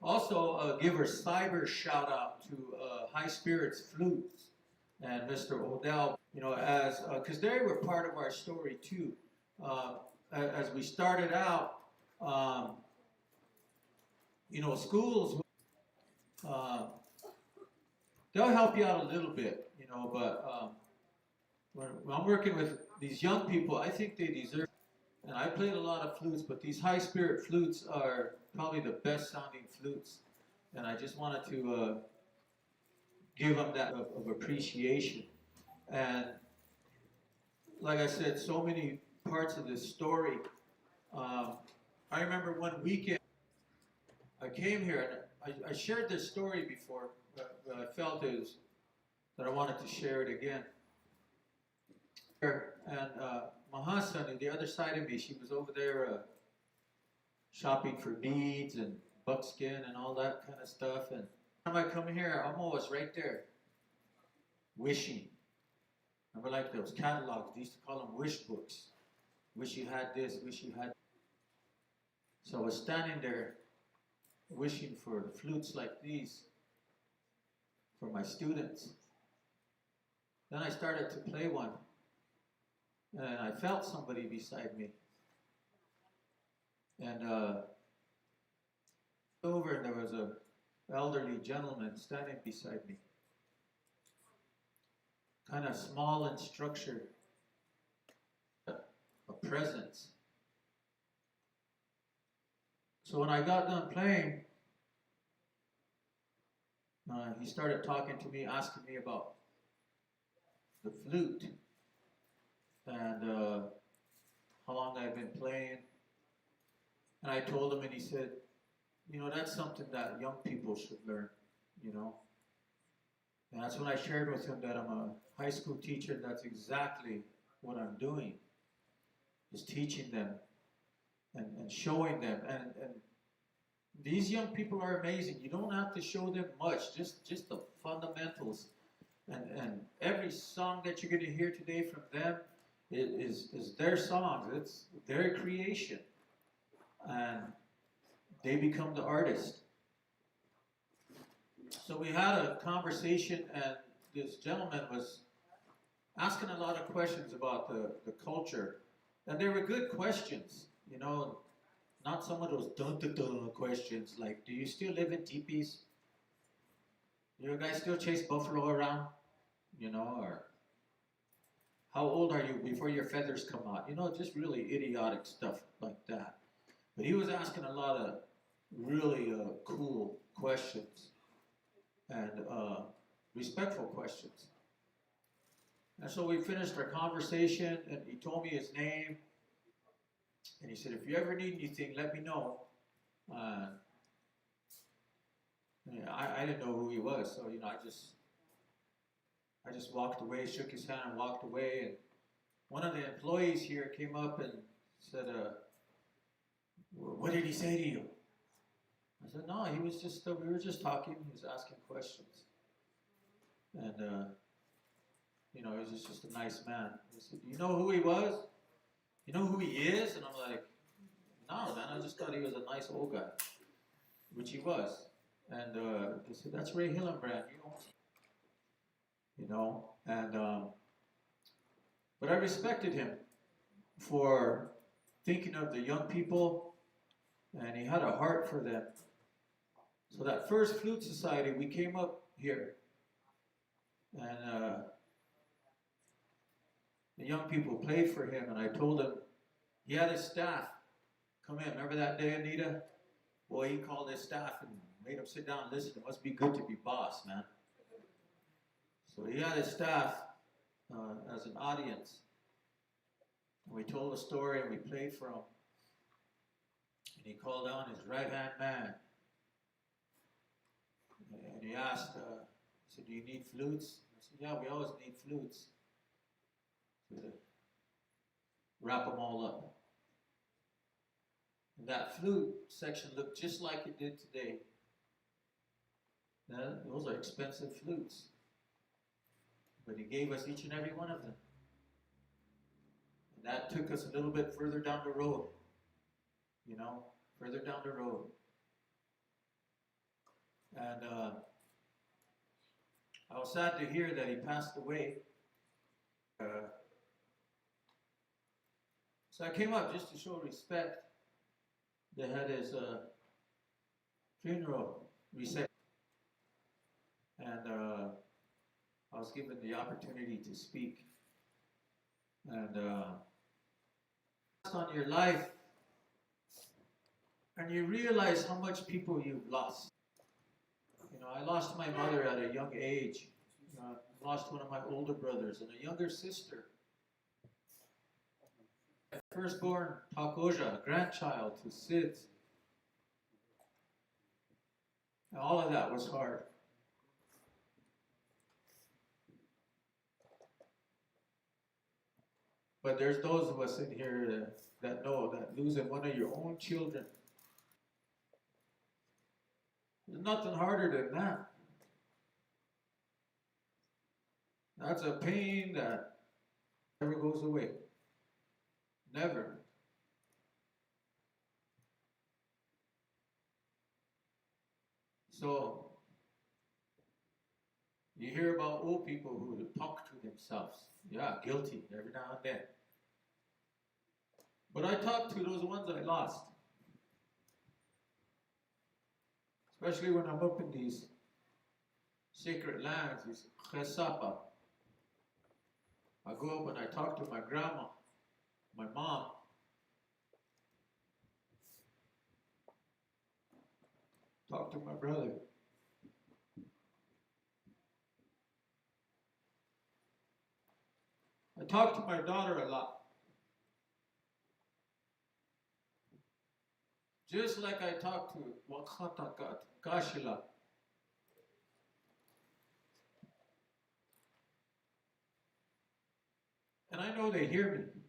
also give a cyber shout out to High Spirits Flutes and Mr. Odell, you know, as because they were part of our story too. As we started out, you know, schools, they'll help you out a little bit, you know, but when I'm working with these young people, I think they deserve. And I played a lot of flutes, but these high spirit flutes are probably the best sounding flutes. And I just wanted to give them that of appreciation. And like I said, so many parts of this story. I remember one weekend I came here, and I shared this story before, but I felt that I wanted to share it again. And my husband, on the other side of me, she was over there shopping for beads and buckskin and all that kind of stuff. And when I come here, I'm always right there, wishing. Remember, like those catalogs, they used to call them wish books. Wish you had this, wish you had. So I was standing there, wishing for flutes like these for my students. Then I started to play one. And I felt somebody beside me. And over, and there was a elderly gentleman standing beside me. Kind of small in structure. A presence. So when I got done playing, he started talking to me, asking me about the flute. And how long I've been playing. And I told him, and he said, you know, that's something that young people should learn, you know. And that's when I shared with him that I'm a high school teacher, and that's exactly what I'm doing, is teaching them and showing them. And these young people are amazing. You don't have to show them much, just the fundamentals. And every song that you're going to hear today from them, it is their songs. It's their creation. And they become the artist. So we had a conversation, and this gentleman was asking a lot of questions about the culture. And they were good questions, you know, not some of those dun-dun-dun questions like, do you still live in teepees? Do you guys still chase buffalo around? You know, or how old are you before your feathers come out? You know, just really idiotic stuff like that. But he was asking a lot of really cool questions and respectful questions. And so we finished our conversation, and he told me his name. And he said, if you ever need anything, let me know. Yeah, I didn't know who he was, so, you know, I just walked away, shook his hand and walked away. And one of the employees here came up and said, what did he say to you? I said, no, he was just, we were just talking. He was asking questions. And, you know, he was just a nice man. He said, do you know who he was? You know who he is? And I'm like, no, man, I just thought he was a nice old guy, which he was. And they said, that's Ray Hillenbrand, you know, and but I respected him for thinking of the young people, and he had a heart for them. So that first flute society, we came up here, and the young people played for him, and I told him, he had his staff come in. Remember that day, Anita? Boy, he called his staff and made them sit down and listen. It must be good to be boss, man. So he had his staff as an audience. And we told a story and we played for him. And he called on his right-hand man. And he asked, he said, do you need flutes? I said, yeah, we always need flutes. wrap them all up. And that flute section looked just like it did today. Now, those are expensive flutes. But he gave us each and every one of them. And that took us a little bit further down the road. You know, further down the road. And I was sad to hear that he passed away. So I came up just to show respect. They had his funeral reception. And I was given the opportunity to speak. And on your life, and you realize how much people you've lost. You know, I lost my mother at a young age. I lost one of my older brothers and a younger sister. My firstborn, Takoja, grandchild to Sid. And all of that was hard. But there's those of us in here that know that losing one of your own children, there's nothing harder than that. That's a pain that never goes away. Never. So, you hear about old people who talk to themselves. Yeah, guilty every now and then. But I talk to those ones I lost. Especially when I'm up in these sacred lands, these chesapa. I go up and I talk to my grandma, my mom. Talk to my brother. I talk to my daughter a lot. Just like I talk to Wakatakat, Kashila. And I know they hear me.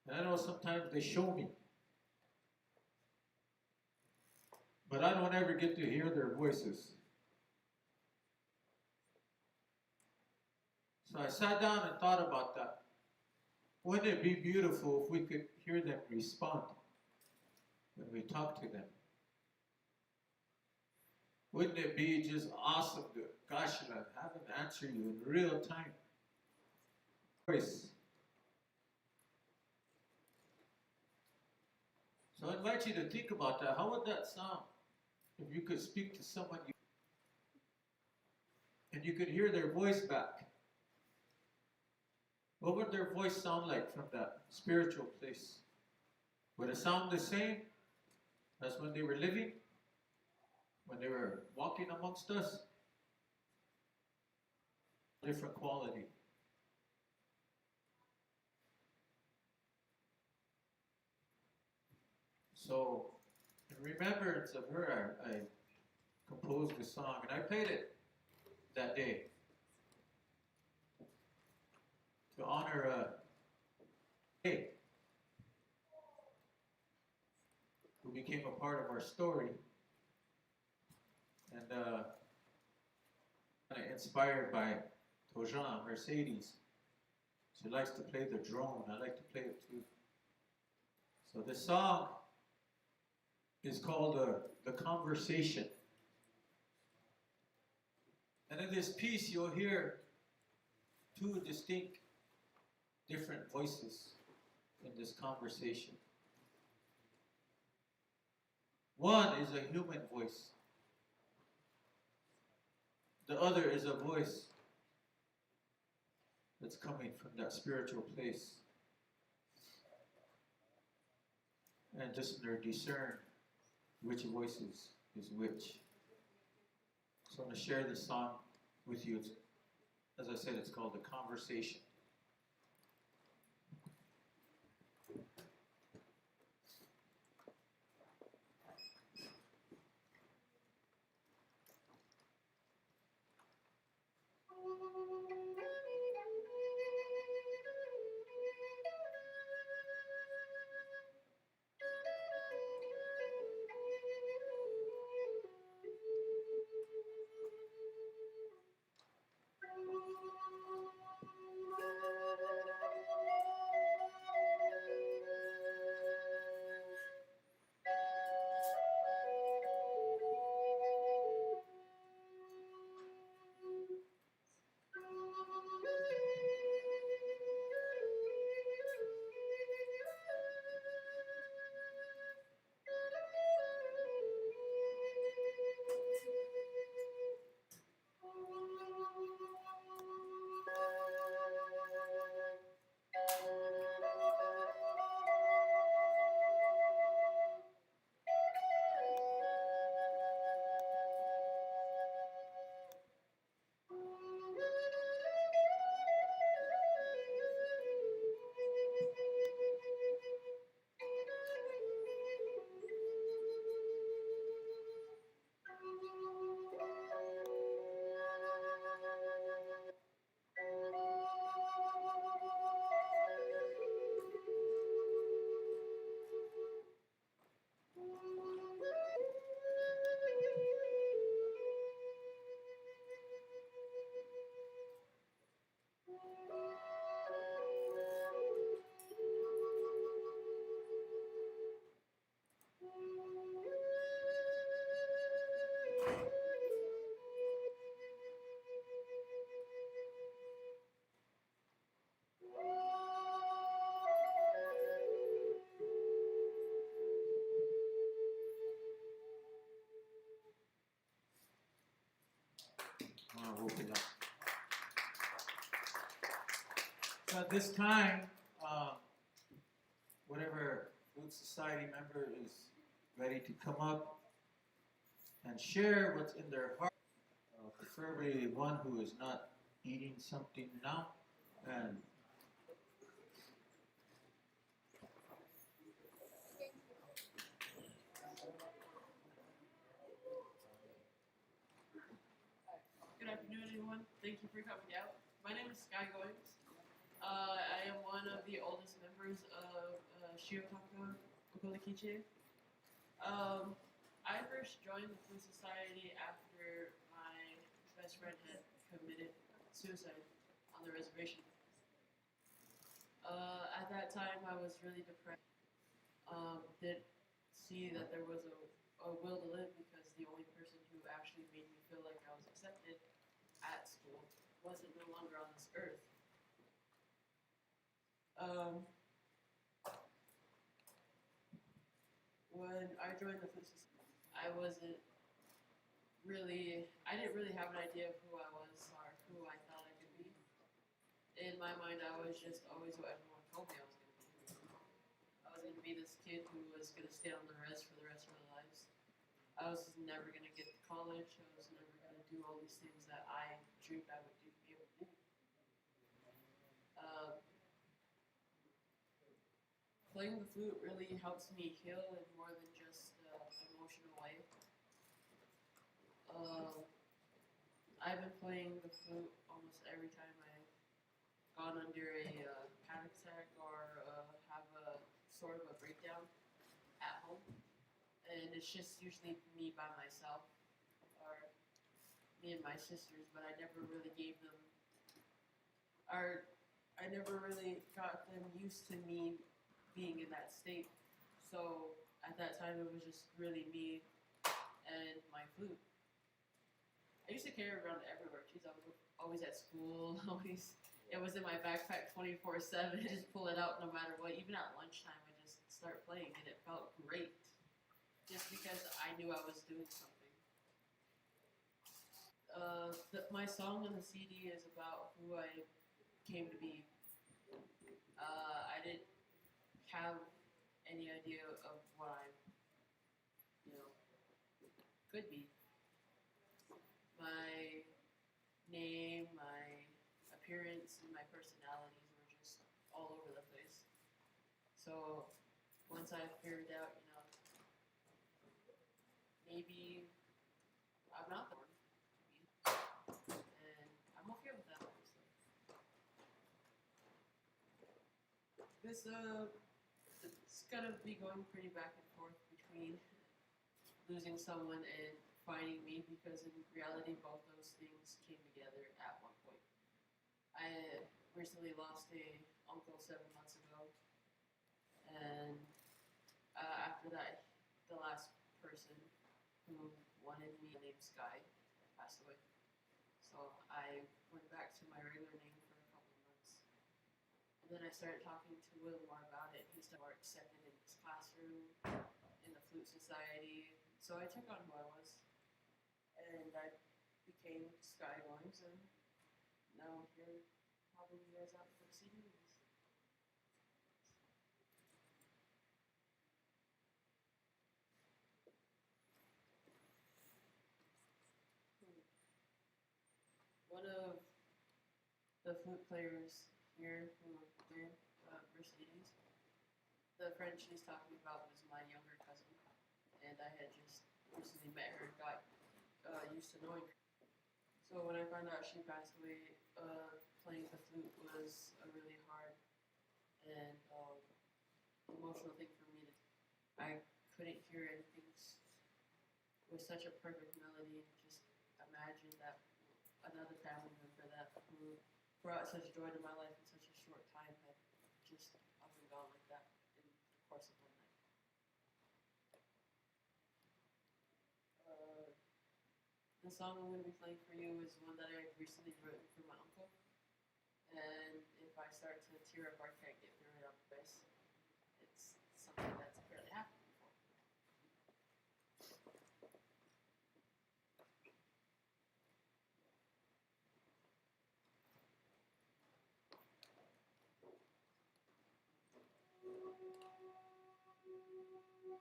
And I know sometimes they show me. But I don't ever get to hear their voices. So I sat down and thought about that. Wouldn't it be beautiful if we could hear them respond when we talk to them? Wouldn't it be just awesome to, gosh, have them answer you in real time? Voice. So I invite you to think about that. How would that sound if you could speak to someone and you could hear their voice back? What would their voice sound like from that spiritual place? Would it sound the same as when they were living? When they were walking amongst us? Different quality. So, in remembrance of her, I composed this song, and I played it that day to honor Kay, who became a part of our story, and inspired by Tojan, Mercedes. She likes to play the drone. I like to play it too. So this song is called The Conversation. And in this piece, you'll hear two distinct, different voices in this conversation. One is a human voice. The other is a voice that's coming from that spiritual place. And listener discern which voices is which. So I'm going to share this song with you. As I said, it's called The Conversation. open up. So at this time, whatever Flute Society member is ready to come up and share what's in their heart, preferably one who is not eating something now, and Good afternoon, everyone. Thank you for coming out. My name is Sky Goings. I am one of the oldest members of Shiotaka Okolikiche. I first joined the Flute Society after my best friend had committed suicide on the reservation. At that time, I was really depressed. Didn't see that there was a will to live because the only person who actually made me feel like I was accepted at school wasn't no longer on this earth. When I joined the Flute Society, I didn't really have an idea of who I was or who I thought I could be. In my mind, I was just always what everyone told me I was going to be. I was going to be this kid who was going to stay on the res for the rest of their lives. I was never going to get to college. I was never going to do all these things that I dreamed I would be able to do. Playing the flute really helps me heal in more than just an emotional way. I've been playing the flute almost every time I've gone under a panic attack or have a sort of a breakdown at home. And it's just usually me by myself or me and my sisters, but I never really gave them, or I never really got them used to me being in that state. So at that time, it was just really me and my flute. I used to carry it around everywhere. Geez, I was always at school. It was in my backpack 24/7. Just pull it out no matter what. Even at lunchtime, I just start playing, and it felt great. Just because I knew I was doing something. My song on the CD is about who I came to be. I didn't have any idea of what I, could be. My name, my appearance, and my personalities were just all over the place. So once I figured out, maybe I'm not the one, and I'm okay with that, honestly. It's gonna be going pretty back and forth between losing someone and finding me, because in reality, both those things came together at one point. I recently lost a uncle 7 months ago, and after that, the last person who wanted me, named Sky, passed away. So I went back to my regular name for a couple of months. And then I started talking to Will more about it. He started more accepted in his classroom, in the Flute Society. So I took on who I was. And I became Sky Goings, and now I'm here helping you guys out for the CD. One of the flute players here who did Mercedes, the friend she's talking about was my younger cousin, and I had just recently met her and got used to knowing her. So when I found out she passed away, playing the flute was a really hard and emotional thing for me. I couldn't hear anything with such a perfect melody, and just imagine that another family member that who brought such joy to my life in such a short time had just up and gone like that in the course of one night. The song I'm going to be playing for you is one that I recently written for my uncle, and if I start to tear up, I can't get through it on purpose. It's something that's barely happened before. Thank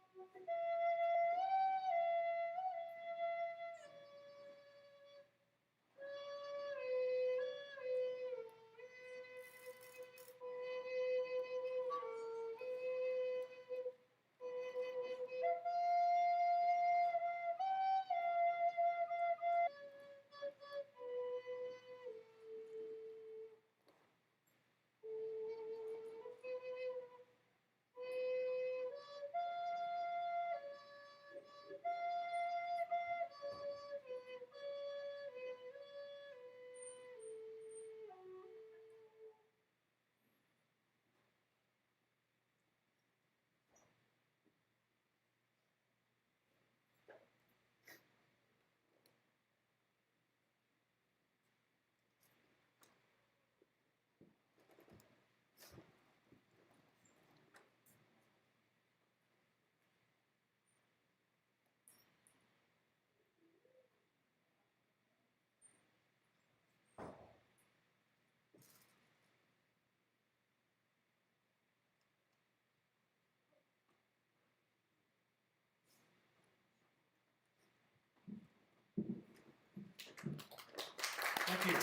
you.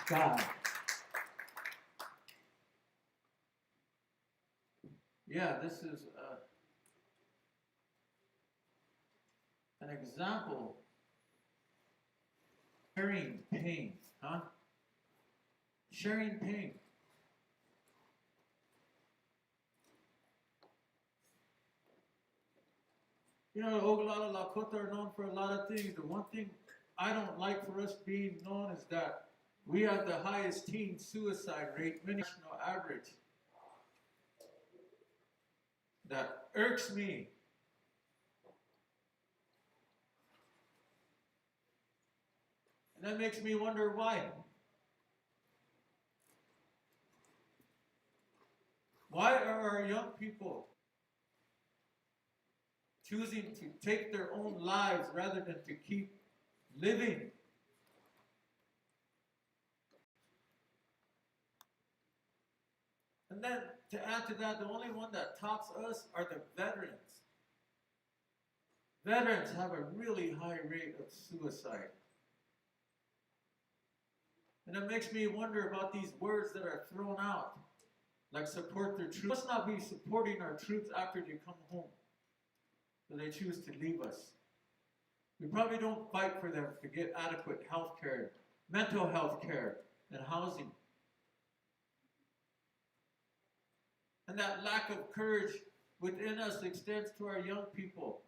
God. Yeah, this is an example. Sharing pain, huh? Sharing pain. You know, Oglala Lakota are known for a lot of things. The one thing I don't like for us being known is that we have the highest teen suicide rate, national average. That irks me. And that makes me wonder why. Why are our young people choosing to take their own lives rather than to keep living? And then to add to that, the only one that tops us are the veterans. Veterans have a really high rate of suicide. And it makes me wonder about these words that are thrown out, like support their troops. Let's not be supporting our troops after they come home, so they choose to leave us. We probably don't fight for them to get adequate health care, mental health care, and housing. And that lack of courage within us extends to our young people.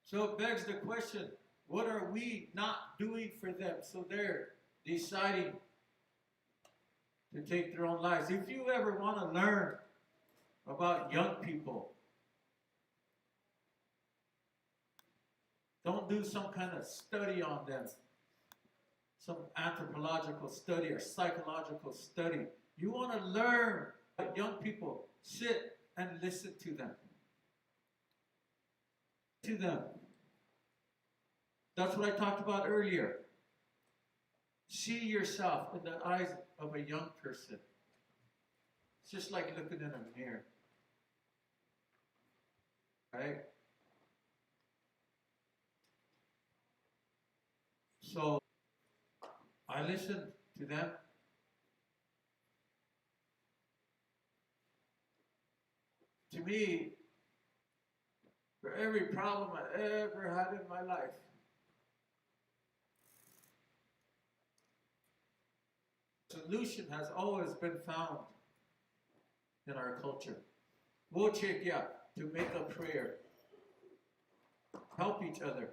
So it begs the question, what are we not doing for them so they're deciding to take their own lives? If you ever want to learn about young people, don't do some kind of study on them, some anthropological study or psychological study. You want to learn about young people, sit and listen to them. To them. That's what I talked about earlier. See yourself in the eyes of a young person. It's just like looking in a mirror. Right? So I listen to them. To me, for every problem I ever had in my life, solution has always been found in our culture. Wochekya, to make a prayer. Help each other.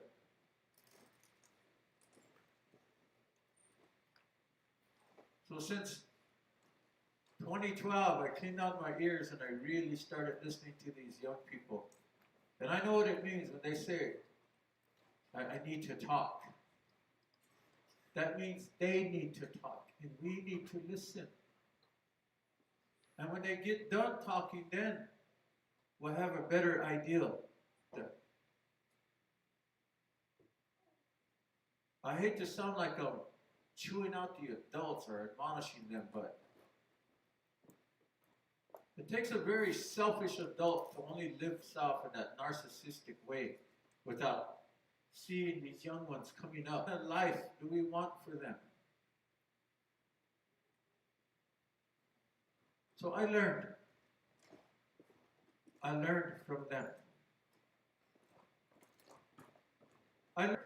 So since 2012, I cleaned out my ears and I really started listening to these young people. And I know what it means when they say, I need to talk. That means they need to talk and we need to listen. And when they get done talking, then we'll have a better idea. I hate to sound like I'm chewing out the adults or admonishing them, but It takes a very selfish adult to only live self in that narcissistic way without seeing these young ones coming up. What kind of life do we want for them? So I learned from them. I learned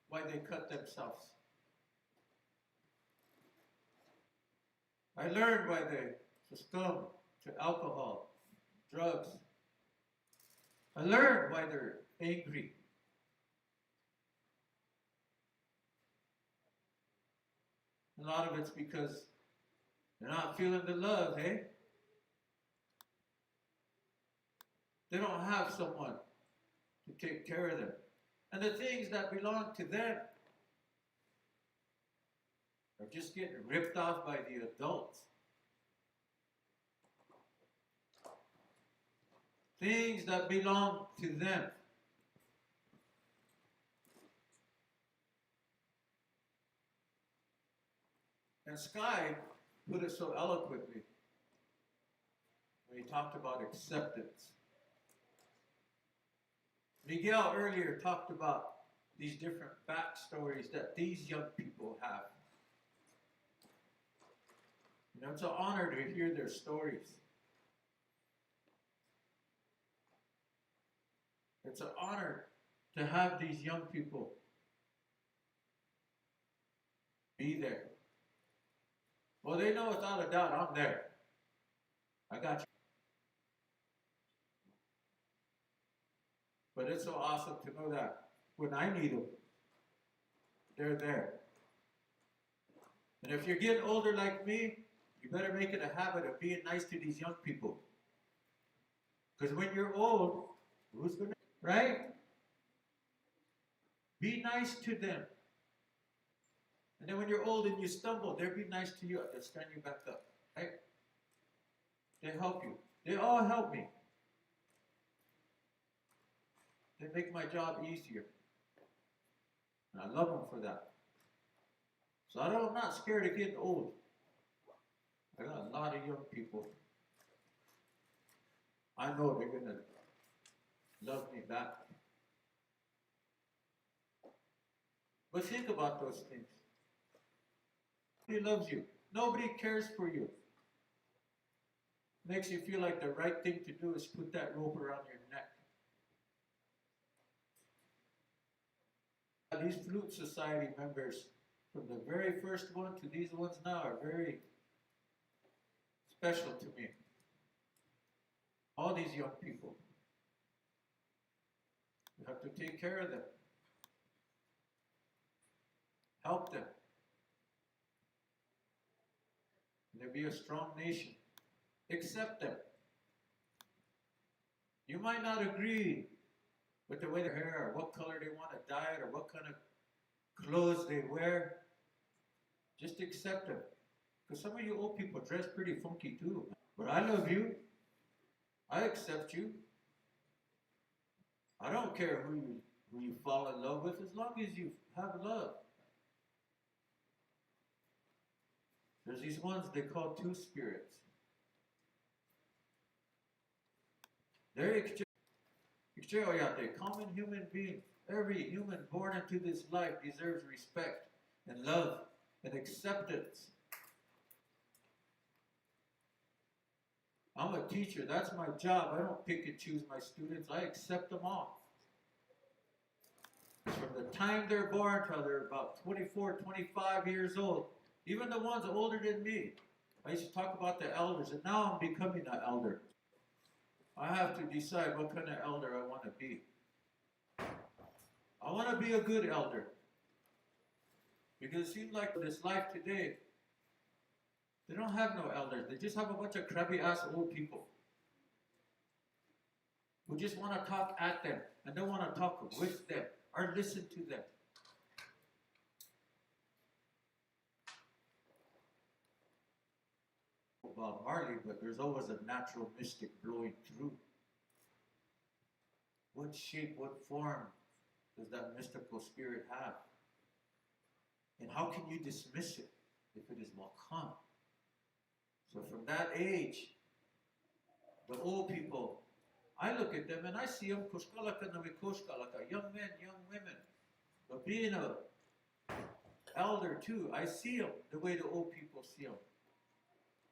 why they cut themselves. I learned why they succumb to alcohol, drugs. I learned why they're angry. A lot of it's because they're not feeling the love, hey? They don't have someone to take care of them. And the things that belong to them are just getting ripped off by the adults. Things that belong to them. And Sky put it so eloquently when he talked about acceptance. Miguel earlier talked about these different backstories that these young people have. You know, it's an honor to hear their stories. It's an honor to have these young people be there. Well, they know without a doubt I'm there. I got you. But it's so awesome to know that when I need them, they're there. And if you're getting older like me, you better make it a habit of being nice to these young people. Because when you're old, who's going to, right? Be nice to them. And then when you're old and you stumble, they'll be nice to you. They'll stand you back up, right? They help you. They all help me. They make my job easier. And I love them for that. So I'm not scared of getting old. I got a lot of young people. I know they're going to love me back. But think about those things. Nobody loves you. Nobody cares for you. Makes you feel like the right thing to do is put that rope around your neck. These Flute Society members, from the very first one to these ones now, are very special to me. All these young people. You have to take care of them. Help them. And they'll be a strong nation. Accept them. You might not agree with the way their hair or what color they want to dye it or what kind of clothes they wear. Just accept them. Because some of you old people dress pretty funky too. But I love you. I accept you. I don't care who you fall in love with as long as you have love. There's these ones they call two spirits. They're common human being. Every human born into this life deserves respect and love and acceptance. I'm a teacher. That's my job. I don't pick and choose my students. I accept them all. From the time they're born till they're about 24, 25 years old. Even the ones older than me. I used to talk about the elders, and now I'm becoming an elder. I have to decide what kind of elder I want to be. I want to be a good elder. Because it seems like this life today, they don't have no elders. They just have a bunch of crabby-ass old people who just want to talk at them and don't want to talk with them or listen to them. Bob Marley, but there's always a natural mystic blowing through. What shape, what form does that mystical spirit have? And how can you dismiss it if it is Wakhan? So from that age, the old people, I look at them and I see them kushkalaka na mikoshkalaka, young men, young women. But being a elder too, I see them the way the old people see them.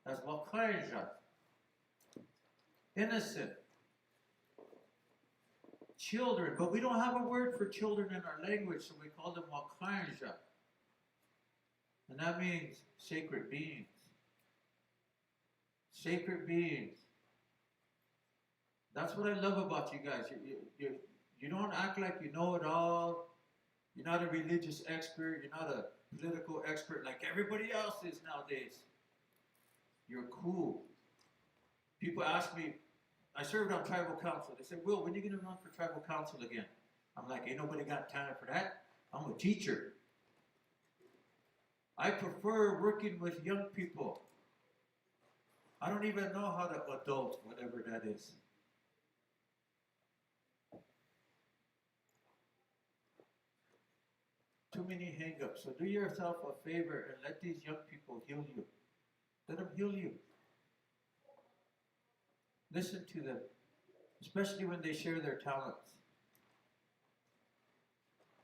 As wakaija, innocent children. But we don't have a word for children in our language, so we call them wakaija. And that means sacred beings. Sacred beings. That's what I love about you guys. You don't act like you know it all. You're not a religious expert. You're not a political expert like everybody else is nowadays. You're cool. People ask me, I served on tribal council. They said, Will, when are you going to run for tribal council again? I'm like, ain't nobody got time for that. I'm a teacher. I prefer working with young people. I don't even know how to adult, whatever that is. Too many hang-ups. So do yourself a favor and let these young people heal you. Let them heal you. Listen to them, especially when they share their talents.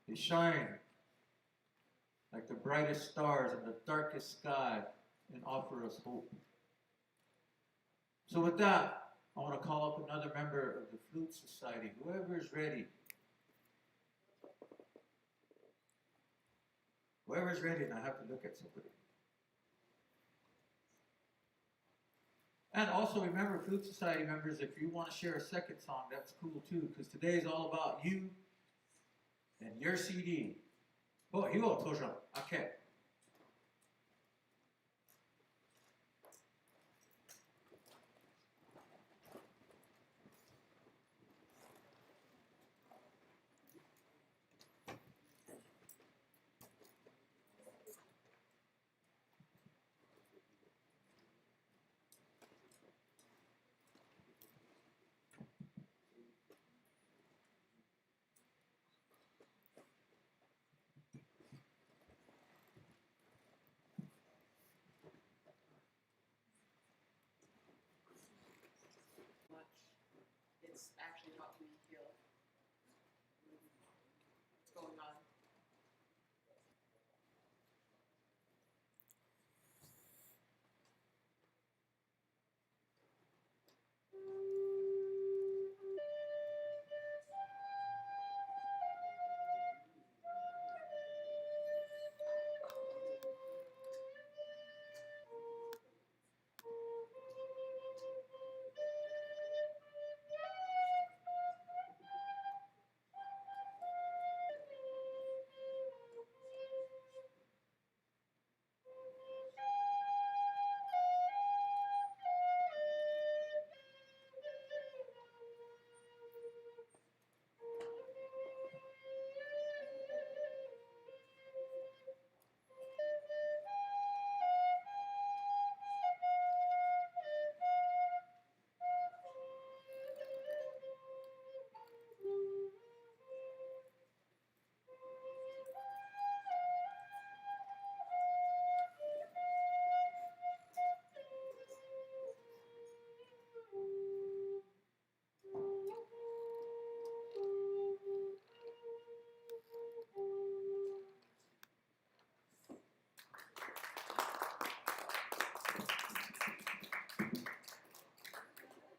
They shine like the brightest stars in the darkest sky and offer us hope. So with that, I want to call up another member of the Flute Society, whoever is ready. Whoever's ready, and I have to look at somebody. And also remember, Flute Society members, if you want to share a second song, that's cool too, because today is all about you and your CD. Oh, you will, Tosha. Okay. Much. It's actually helped me heal. What's going on?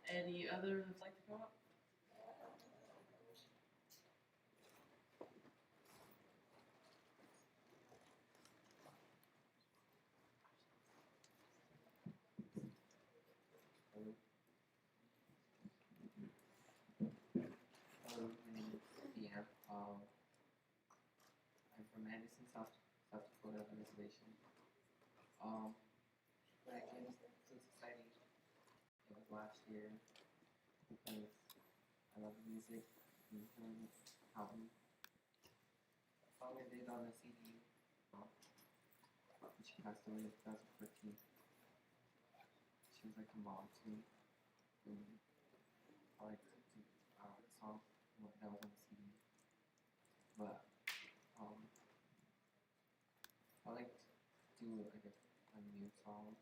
Any others would like to come up? Hello, my name is Ian. I'm from Anderson, South Dakota Reservation. When I came to society, it was last year because I love music and hearing it helped me. The song I did on the CD, she passed away in 2014. She was like a mom to me. And I like to do the song that was on the CD. But I like to do like a new song.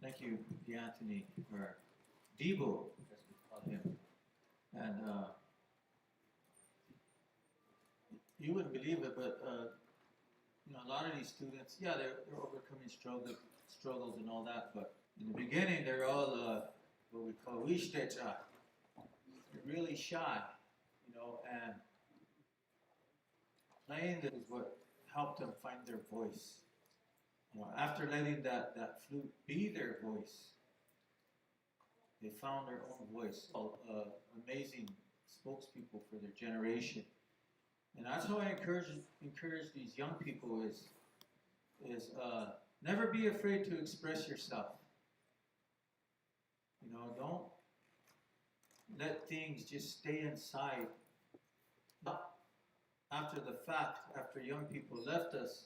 Thank you, D'Anthony, or Debo, as we call him. And you wouldn't believe it, but you know, a lot of these students, yeah, they're overcoming struggles and all that, but in the beginning, they're all what we call wishdecha. They're really shy, you know, and playing this is what helped them find their voice. You know, after letting that flute be their voice, they found their own voice. Amazing spokespeople for their generation. And that's how I encourage these young people is never be afraid to express yourself. You know, don't let things just stay inside. After the fact, after young people left us,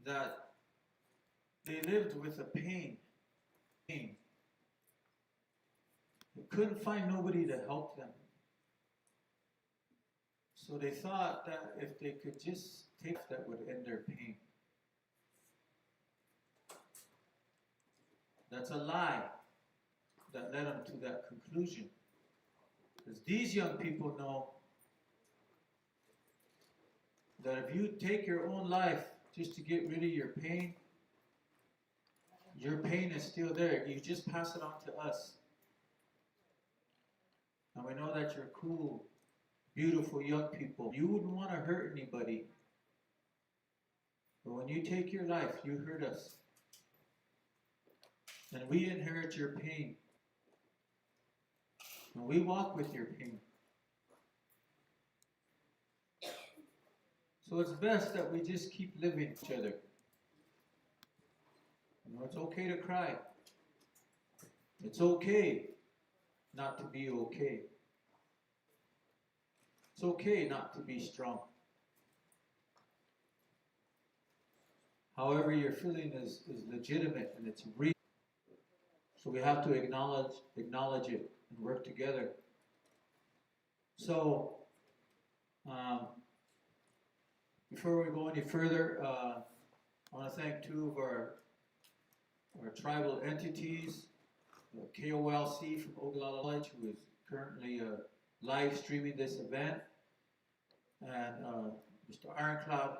that they lived with a pain. They couldn't find nobody to help them. So they thought that if they could just take that would end their pain. That's a lie that led them to that conclusion. Because these young people know that if you take your own life just to get rid of your pain is still there. You just pass it on to us. And we know that you're cool, beautiful young people. You wouldn't want to hurt anybody. But when you take your life, you hurt us. And we inherit your pain. And we walk with your pain. So it's best that we just keep living each other. You know, it's okay to cry. It's okay not to be okay. It's okay not to be strong. However you're feeling is legitimate and it's real. So we have to acknowledge it and work together. So, before we go any further, I want to thank two of our tribal entities, KOLC from Oglala College, who is currently live streaming this event, and Mr. Ironclad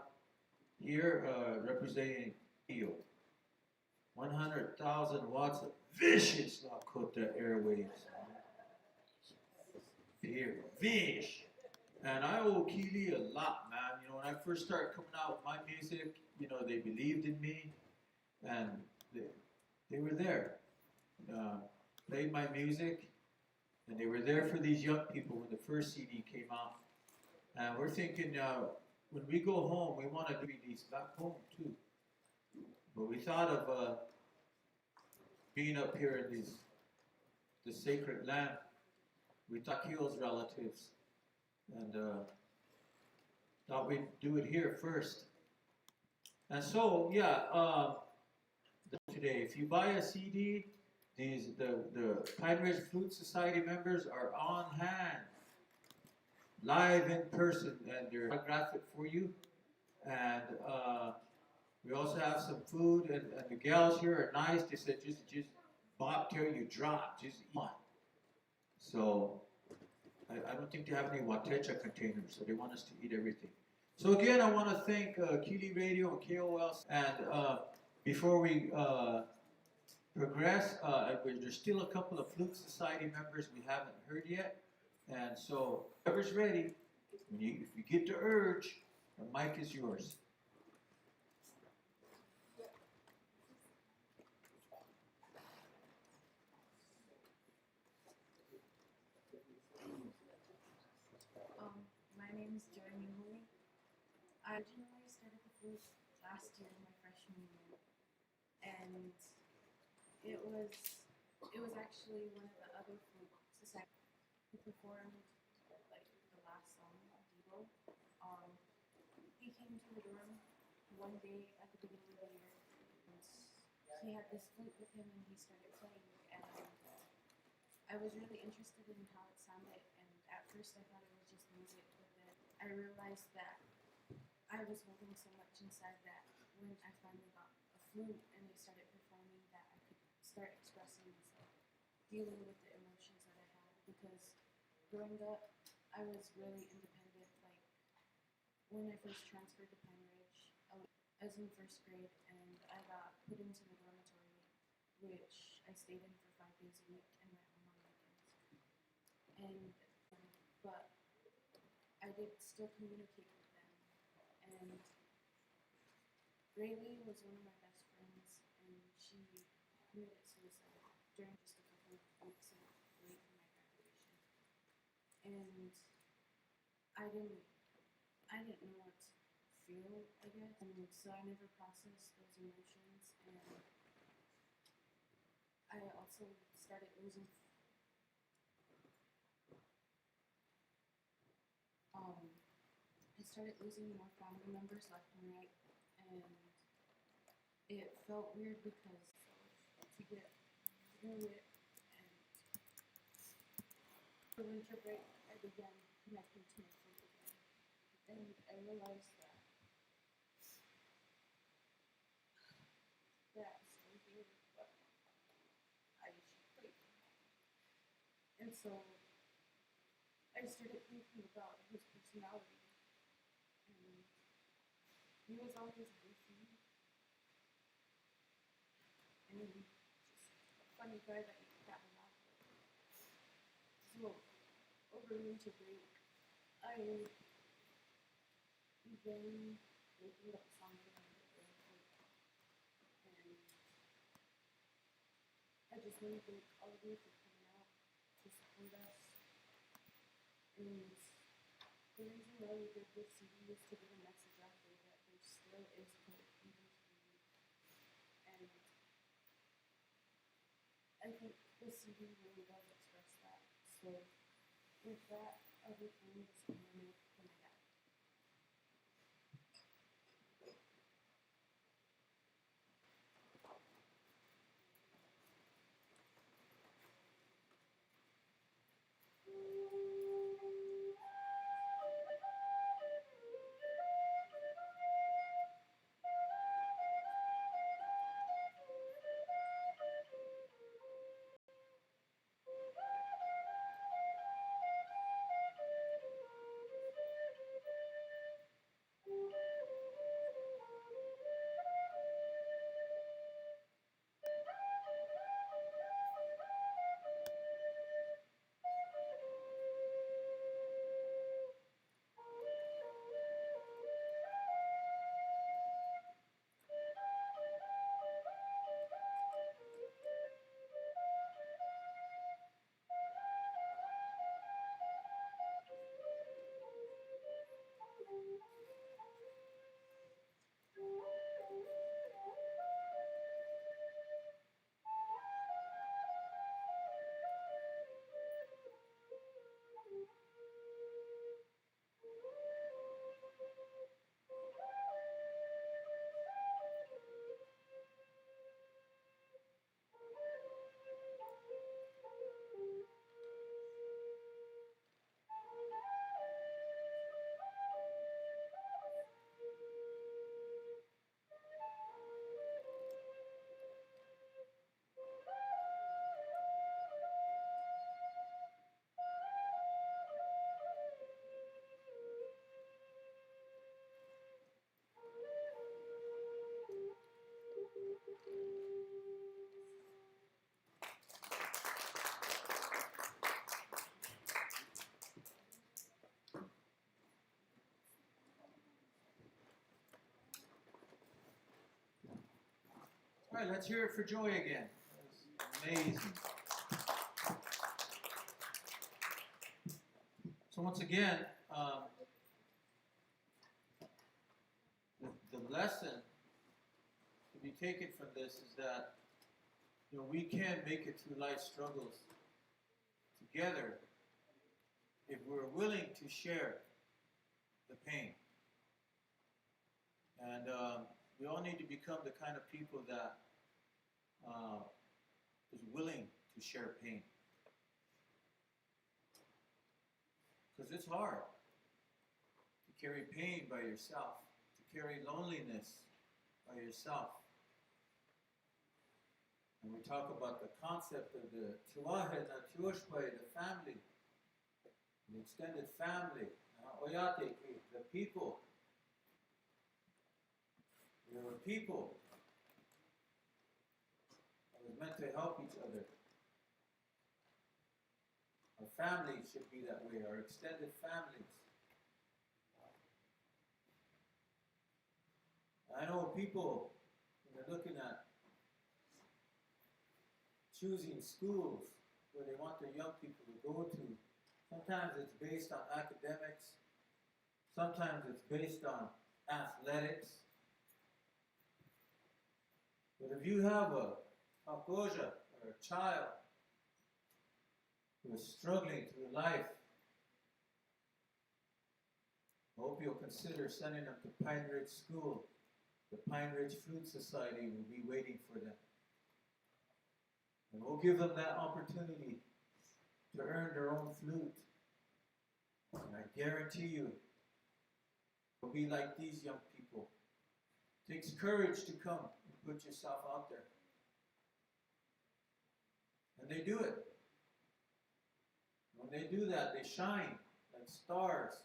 here representing EO. 100,000 watts of vicious Lakota airwaves. Here, vish. And I owe Keely a lot, man. You know, when I first started coming out with my music, you know, they believed in me, and they were there. Played my music, and they were there for these young people when the first CD came out. And we're thinking, when we go home, we want to do these back home too. But we thought of being up here in the sacred land. We thought Keel's relatives, and thought we'd do it here first. And so, yeah, today, if you buy a CD, the Pine Ridge Flute Society members are on hand, live in person, and they're autograph it for you. And we also have some food, and the gals here are nice. They said just Bob till you drop, just eat one. So I don't think they have any Watecha containers, so they want us to eat everything. So again, I want to thank Keely Radio and KOL, and before we progress, there's still a couple of Flute Society members we haven't heard yet, and so whoever's ready, if you get the urge, the mic is yours. My name is Jeremy Hui. I originally started the flute last year, my freshman year, and it was actually one of the other flute society who performed like the last song, Devo. He came to the dorm one day at the beginning of the year, and he had this flute with him, and he started playing, and I was really interested in how it sounded, and at first I thought it was just music, but then I realized that I was holding so much inside that when I finally got a flute and I started performing, that I could start expressing myself, dealing with the emotions that I had, because growing up, I was really independent. Like, when I first transferred to Pine Ridge, I was in first grade, and I got put into the dormitory, which I stayed in for 5 days a week and went home on weekends. But I did still communicate with them, and Prairie was one of my best friends, and she committed suicide during just a couple of weeks away from my graduation. And I didn't know what to feel, I guess, and so I never processed those emotions, and I also started losing more family members left and right, and it felt weird because to get through it, and for winter break, I began connecting to my flute again, and I realized that I'm still here, but I should play. And so I started thinking about his personality, and he was always goofy, and just a funny guy that you can't laugh with. So over winter break, I began making up songs around it very quick, and I just want to thank all of you for coming out to support us. And the reason why we did this CD is to get a message out there that there still is hope even for you. And I think this CD really does express that. So with that, I'll be playing this piano for my dad. All right, let's hear it for Joy again. That was amazing. So once again, the lesson to be taken from this is that we can make it through life struggles together if we're willing to share the pain. And we all need to become the kind of people that is willing to share pain. Because it's hard to carry pain by yourself, to carry loneliness by yourself. And we talk about the concept of the Tuahed na Tuashpai, the family, the extended family, Oyate, the people. We were people that was meant to help each other. Our families should be that way, our extended families. I know people, when they're looking at choosing schools where they want their young people to go to, sometimes it's based on academics, sometimes it's based on athletics. But if you have a Hakoja or a child who is struggling through life, I hope you'll consider sending them to Pine Ridge School. The Pine Ridge Flute Society will be waiting for them. And we'll give them that opportunity to earn their own flute. And I guarantee you, it'll be like these young people. It takes courage to come and put yourself out there. And they do it. When they do that, they shine like stars.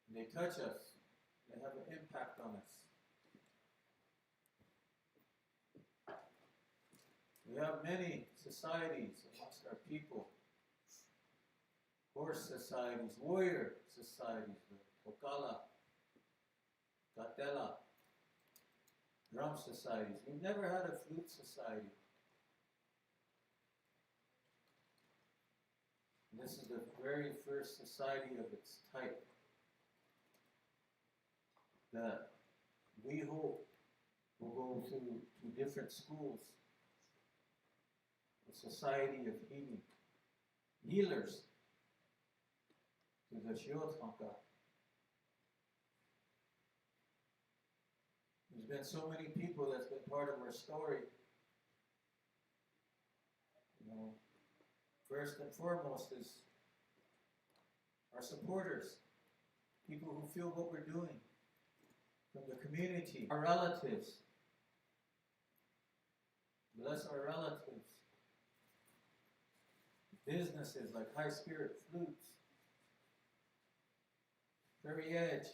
And they touch us. They have an impact on us. We have many societies amongst our people. Horse societies, warrior societies, the Okala, Katela, drum societies. We've never had a flute society. And this is the very first society of its type that we hope will go to different schools. A society of healing, healers to the Shiothanka. There's been so many people that's been part of our story. First and foremost is our supporters, people who feel what we're doing, from the community, our relatives. Bless our relatives. Businesses like High Spirit Flutes, Prairie Edge,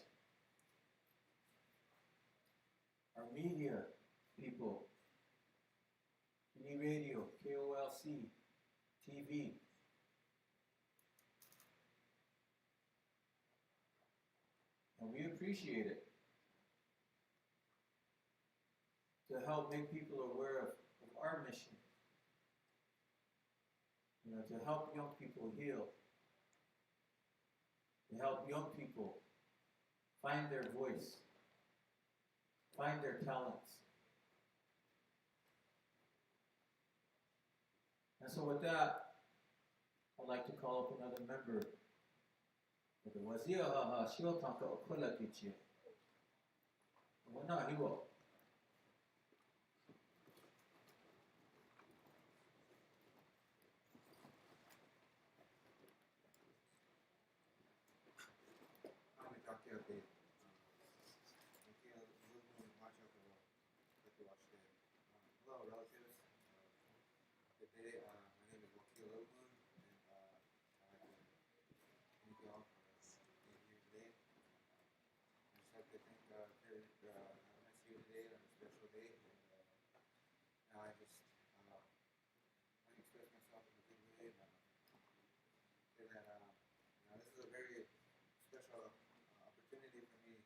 our media people, TV radio, KOLC, TV. And we appreciate it to help make people aware of our mission. To help young people heal, to help young people find their voice, find their talents. And so with that, I'd like to call up another member of the Wazia Haha Shiotanka Okula Kichi. Wana Hiwo. Hello, relatives. Good day. My name is Wakil Ogun, and I'd like to thank you all for being here today. I just like to thank Prairie having us here today on a special day. And I just want to express myself in a good way. And say that this is a very special opportunity for me.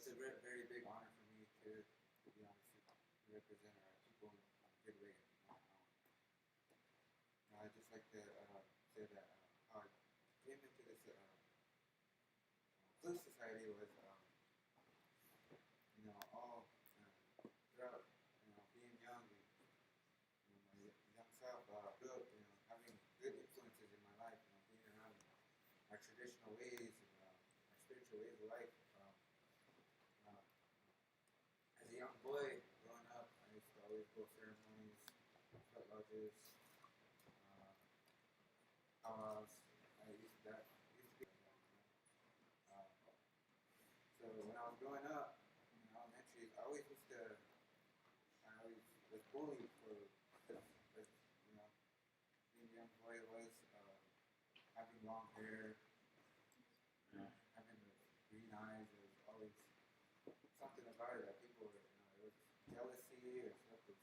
it's a very, very big honor for me to be honest, to represent our people in a good way. I'd just like to say that how I came into this Flute Society was, all throughout, being young and my young self, grew up, having good influences in my life, being around our traditional ways and our spiritual ways of life. Uh, as a young boy growing up, I used to always go ceremonies, sweat lodges, powwows. I used to be. Uh, so when I was growing up in elementary, I always was bullied for, being a young boy was having long hair, having the green eyes. There was always something about it that people were, it was jealousy or something.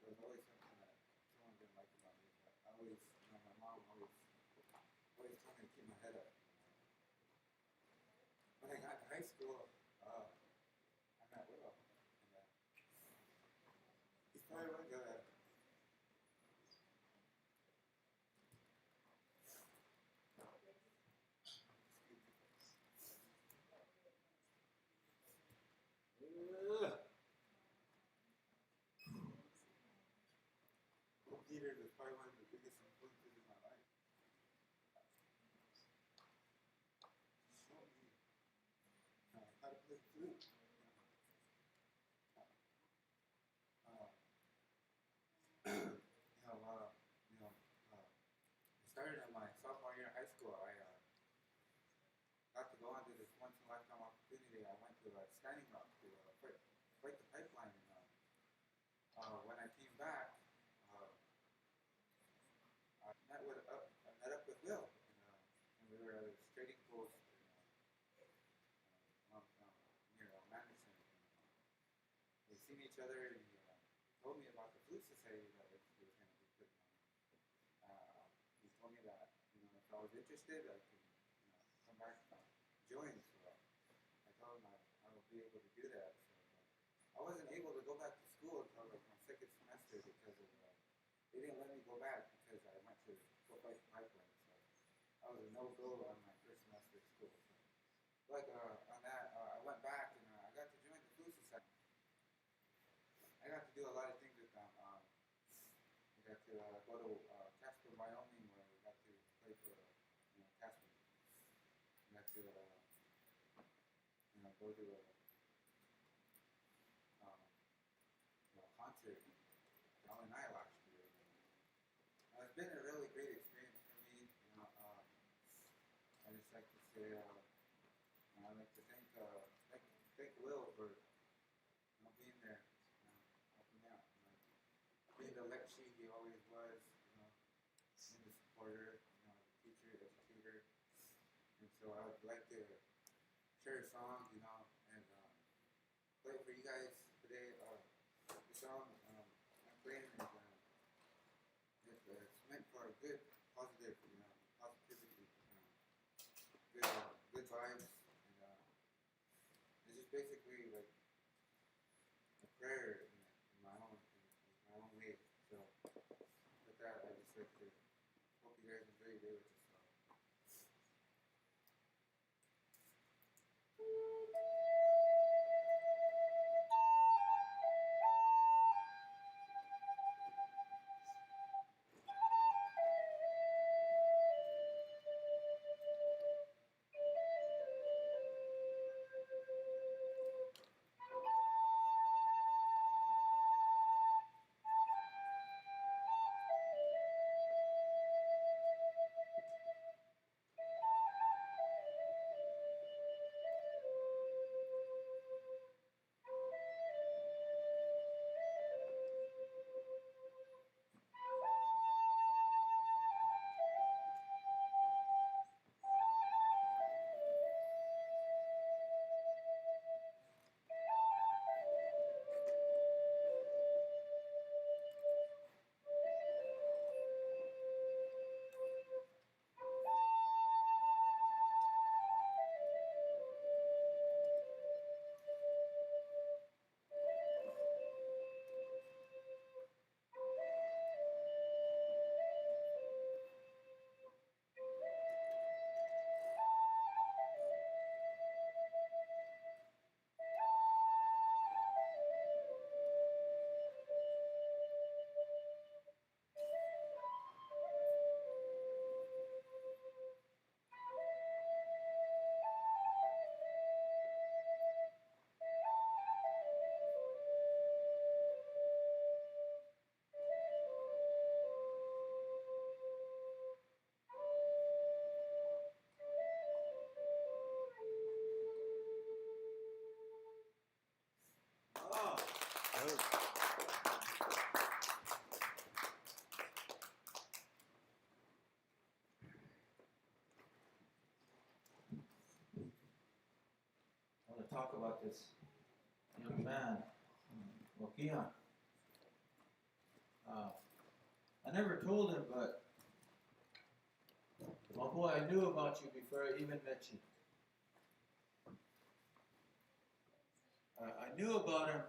There was always something that someone didn't like about me. But I always, my mom always told me to keep my head up. When I got to high school, I met Willow. And, he's probably one of the Peter was probably one of the biggest influences in my life. He showed me how to play flute. Uh, it started in my sophomore year in high school. I got to go on to this once in a lifetime opportunity. I went to Standing Rock to fight the pipeline. And when I came back, I met up with Will, and we were at a trading post near Manderson. We seen each other, and he told me about the Flute Society that he was going to be putting on. He told me that if I was interested, I could come back and join. So I told him I would be able to do that. So I wasn't able to go back to school until like my second semester because of they didn't let me go back because I went to go fight the pipeline. So I was a no-go on my first semester of school. So on that, I went back and I got to join the Flute Society. I got to do a lot of things with them. We got to go to Casper, Wyoming, where we got to play for Casper. We got to go to a concert in Illinois last year. It's been a really great experience for me. I just like to say, I'd like to thank Will for being there, helping me out. Being the lecturer he always was, being the supporter, teacher, educator. And so I would like to share a song, and play it for you guys today. The song I'm playing is it's meant for a good, positive, positivity, good vibes, and it's just basically like a prayer in my own way. So with that, I just like to hope you guys enjoy your day with this song. I want to talk about this young man, Wakia. I never told him, but my boy, I knew about you before I even met you. I knew about him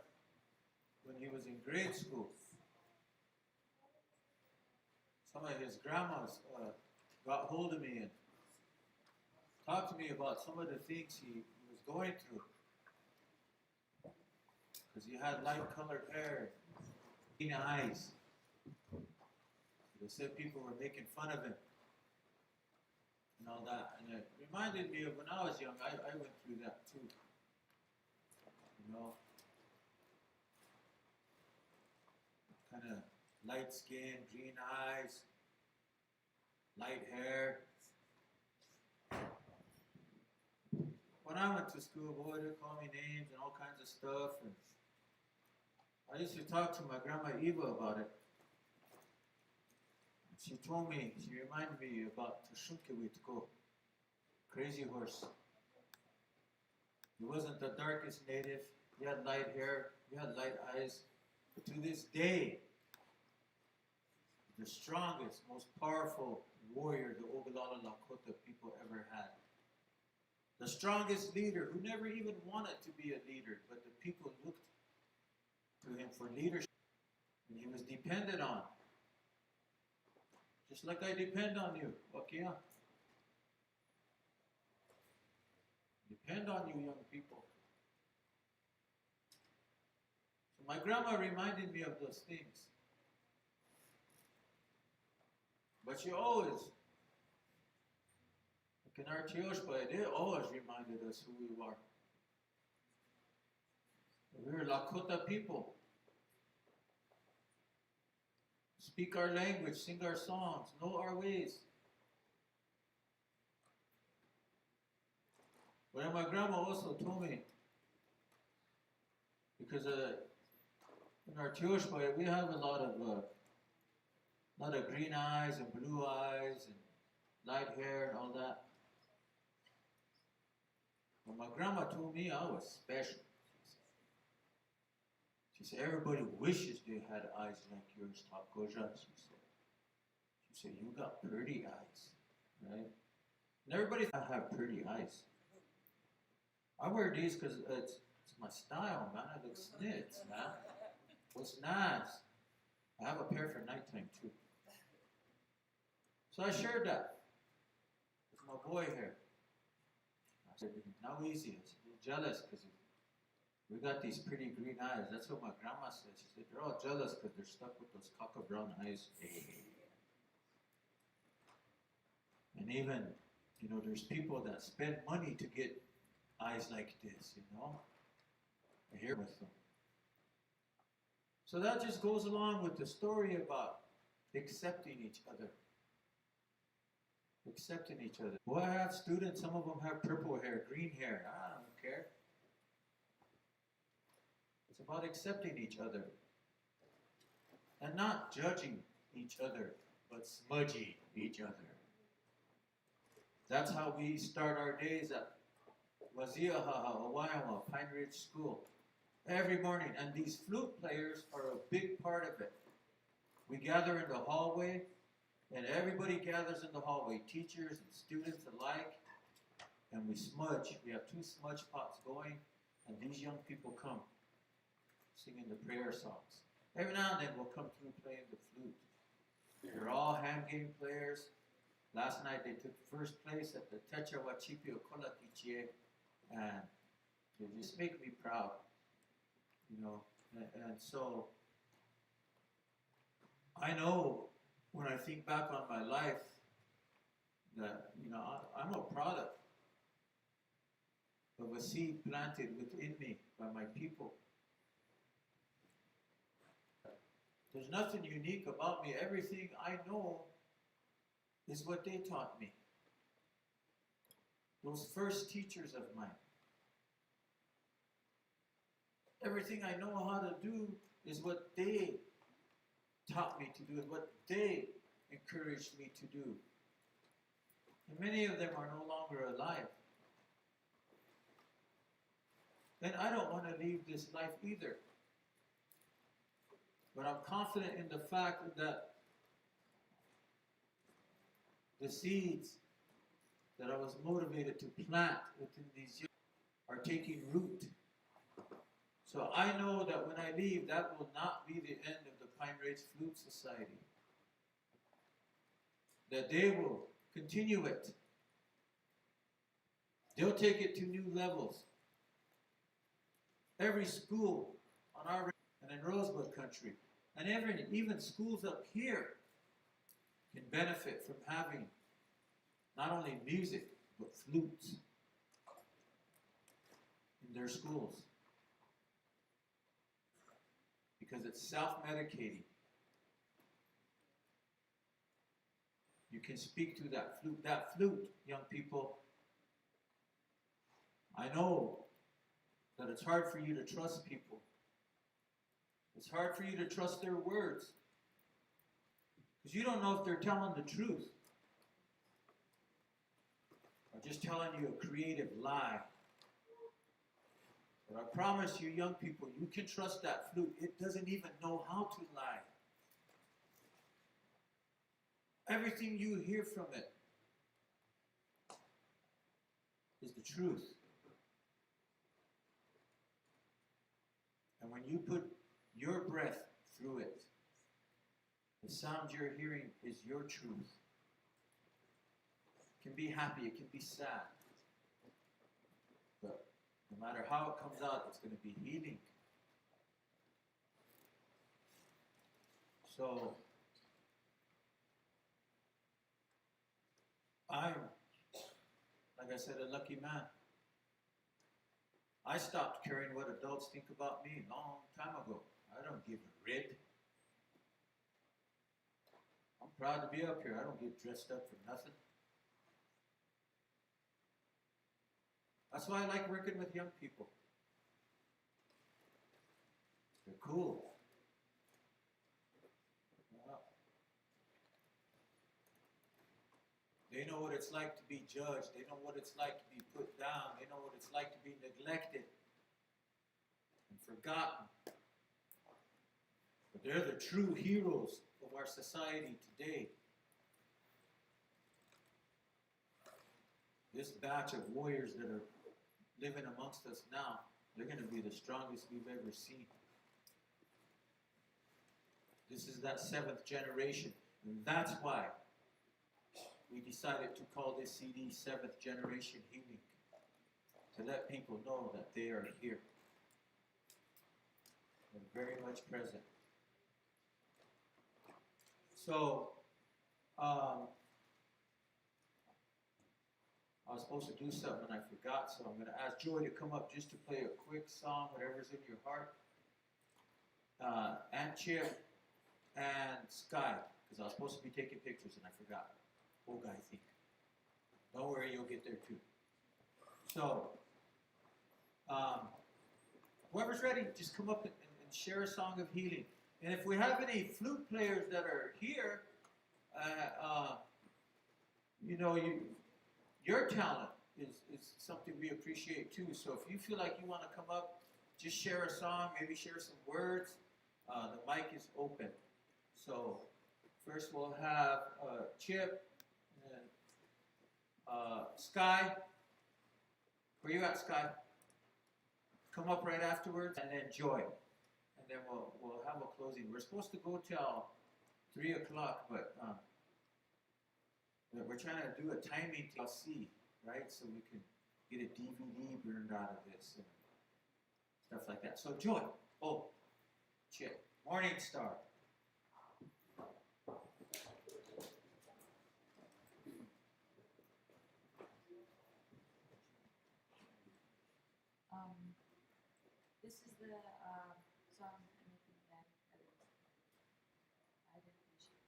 when he was in grade school. Some of his grandmas got hold of me and talked to me about some of the things he was going through. Because he had light-colored hair, green eyes. They said people were making fun of him and all that. And it reminded me of when I was young. I went through that too. You know, kind of light skin, green eyes, light hair. When I went to school, boy, they called me names and all kinds of stuff. And I used to talk to my grandma Eva about it. She told me, she reminded me about Tashunkiwitko, crazy horse. He wasn't the darkest native. He had light hair, he had light eyes. But to this day, the strongest, most powerful warrior the Oglala Lakota people ever had. The strongest leader who never even wanted to be a leader, but the people looked to him for leadership. And he was depended on. Just like I depend on you, Wakia. Depend on you, young people. So my grandma reminded me of those things. But she always, like in our Tioshba, they always reminded us who we are. We're Lakota people. Speak our language, sing our songs, know our ways. But my grandma also told me, because in our Tioshba, we have a lot of green eyes and blue eyes and light hair and all that. But my grandma told me I was special. She said, everybody wishes they had eyes like yours, Takoja, she said. She said, you got pretty eyes, right? And everybody have pretty eyes. I wear these because it's my style, man. I look snits, man. What's nice? I have a pair for nighttime, too. So I shared that with my boy here. I said, now easy. I said, you're jealous because we got these pretty green eyes. That's what my grandma said. She said, they're all jealous because they're stuck with those cocker brown eyes. And even, you know, there's people that spend money to get eyes like this, you know. I hear with them. So that just goes along with the story about accepting each other. Accepting each other. Well, I have students, some of them have purple hair, green hair. I don't care. It's about accepting each other. And not judging each other, but smudging each other. That's how we start our days at Waziahaha, Hawaiiwa, Pine Ridge School. Every morning. And these flute players are a big part of it. We gather in the hallway, and everybody gathers in the hallway, teachers and students alike, and we smudge. We have 2 smudge pots going, and these young people come singing the prayer songs. Every now and then we'll come through playing the flute. They're all hand game players. Last night they took first place at the Techa Wachipio Kolakichie, and they just make me proud, you know. And so I know when I think back on my life that, you know, I'm a product of a seed planted within me by my people. There's nothing unique about me. Everything I know is what they taught me. Those first teachers of mine. Everything I know how to do is what they taught me to do and what they encouraged me to do. And many of them are no longer alive. And I don't want to leave this life either. But I'm confident in the fact that the seeds that I was motivated to plant within these young are taking root. So I know that when I leave, that will not be the end of the Pine Ridge Flute Society. That they will continue it. They'll take it to new levels. Every school on our and in Rosebud country, and even schools up here can benefit from having not only music, but flutes in their schools. Because it's self-medicating. You can speak to that flute. That flute, young people, I know that it's hard for you to trust people. It's hard for you to trust their words. Because you don't know if they're telling the truth. Or just telling you a creative lie. But I promise you, young people, you can trust that flute. It doesn't even know how to lie. Everything you hear from it is the truth. And when you put your breath through it, the sound you're hearing is your truth. It can be happy, it can be sad. But no matter how it comes out, it's going to be healing. So, I'm, like I said, a lucky man. I stopped caring what adults think about me a long time ago. I don't give a rid. I'm proud to be up here. I don't get dressed up for nothing. That's why I like working with young people. They're cool. They know what it's like to be judged. They know what it's like to be put down. They know what it's like to be neglected and forgotten. But they're the true heroes of our society today. This batch of warriors that are living amongst us now, they're going to be the strongest we've ever seen. This is that 7th generation. And that's why we decided to call this CD 7th Generation Healing. To let people know that they are here. They're very much present. So, I was supposed to do something and I forgot, so I'm going to ask Joy to come up just to play a quick song, whatever's in your heart. And Chip and Sky, because I was supposed to be taking pictures and I forgot. Old guy think. Don't worry, you'll get there too. So, whoever's ready, just come up and share a song of healing. And if we have any flute players that are here, your talent is something we appreciate too. So if you feel like you want to come up, just share a song, maybe share some words. The mic is open. So first we'll have Chip and Sky. Where you at, Sky? Come up right afterwards, and then Joy. And then we'll have a closing. We're supposed to go till 3 o'clock, but we're trying to do a timing TLC, right? So we can get a DVD burned out of this and stuff like that. So Joy, Chip, Morning Star. This is the song I'm making that I didn't finish it.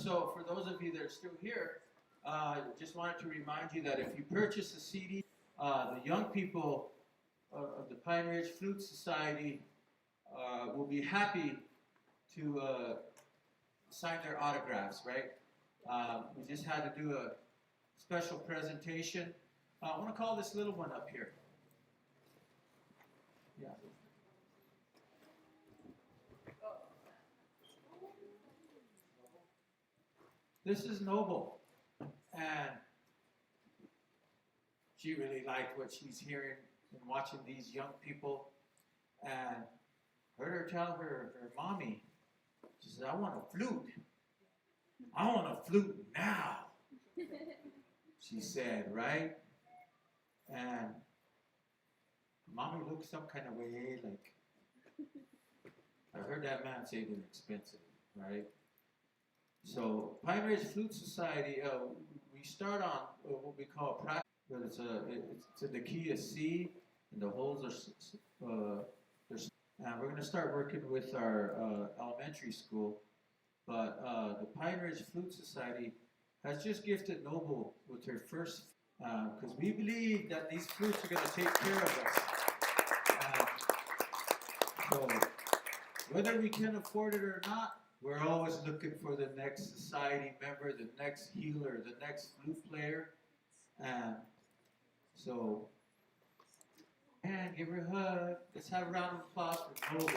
So for those of you that are still here, just wanted to remind you that if you purchase a CD, the young people of the Pine Ridge Flute Society will be happy to sign their autographs, right? We just had to do a special presentation. I want to call this little one up here. Yeah. This is Noble, and she really liked what she's hearing and watching these young people, and heard her tell her mommy, she said, I want a flute. I want a flute now, she said, right? And mommy looked some kind of way, like, I heard that man say they're expensive, right? So Pine Ridge Flute Society, we start on what we call practice, but it's the key is C, and the holes are and we're going to start working with our elementary school. But the Pine Ridge Flute Society has just gifted Noble with her first, because we believe that these flutes are going to take care of us. So whether we can afford it or not, we're always looking for the next society member, the next healer, the next flute player. And so, man, give her a hug. Let's have a round of applause for Noble.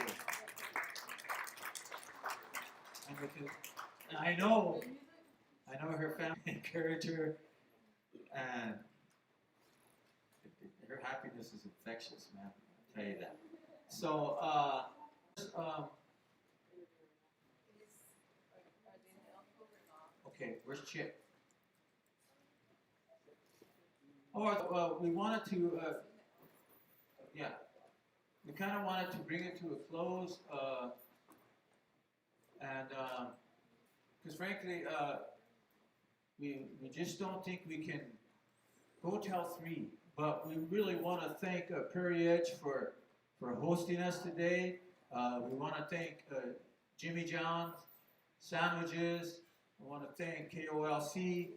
And I know her family encouraged her, and her happiness is infectious, man. I'll tell you that. So, okay, where's Chip? Oh, we wanted to, yeah, we kind of wanted to bring it to a close, and because frankly, we just don't think we can go till 3. But we really want to thank Prairie Edge for hosting us today. We want to thank Jimmy John's Sandwiches. I want to thank KOLC,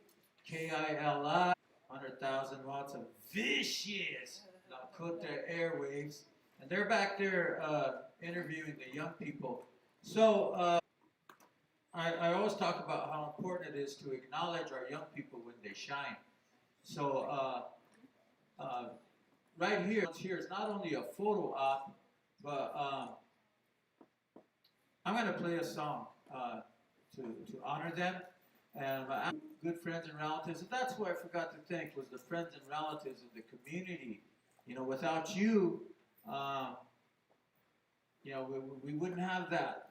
KILI, 100,000 watts of vicious Lakota airwaves. And they're back there interviewing the young people. So I always talk about how important it is to acknowledge our young people when they shine. So right here is not only a photo op, but I'm going to play a song to honor them. And my good friends and relatives, and that's who I forgot to thank, was the friends and relatives of the community. You know, without you, you know, we wouldn't have that